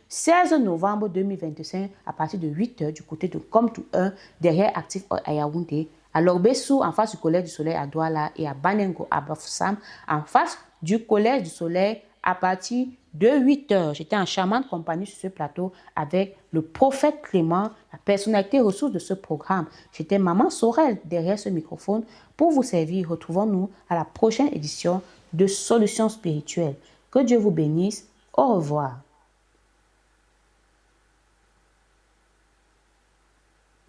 16 novembre 2025, à partir de 8h du côté de Komtou 1, derrière Active à Yaoundé, à Lorbessou, en face du Collège du Soleil à Douala et à Banengo à Bafoussam, en face du Collège du Soleil à partir de 8h. J'étais en charmante compagnie sur ce plateau avec le prophète Clément, la personnalité ressource de ce programme. J'étais Maman Sorel derrière ce microphone pour vous servir. Retrouvons-nous à la prochaine édition de Solutions spirituelles. Que Dieu vous bénisse. Au revoir.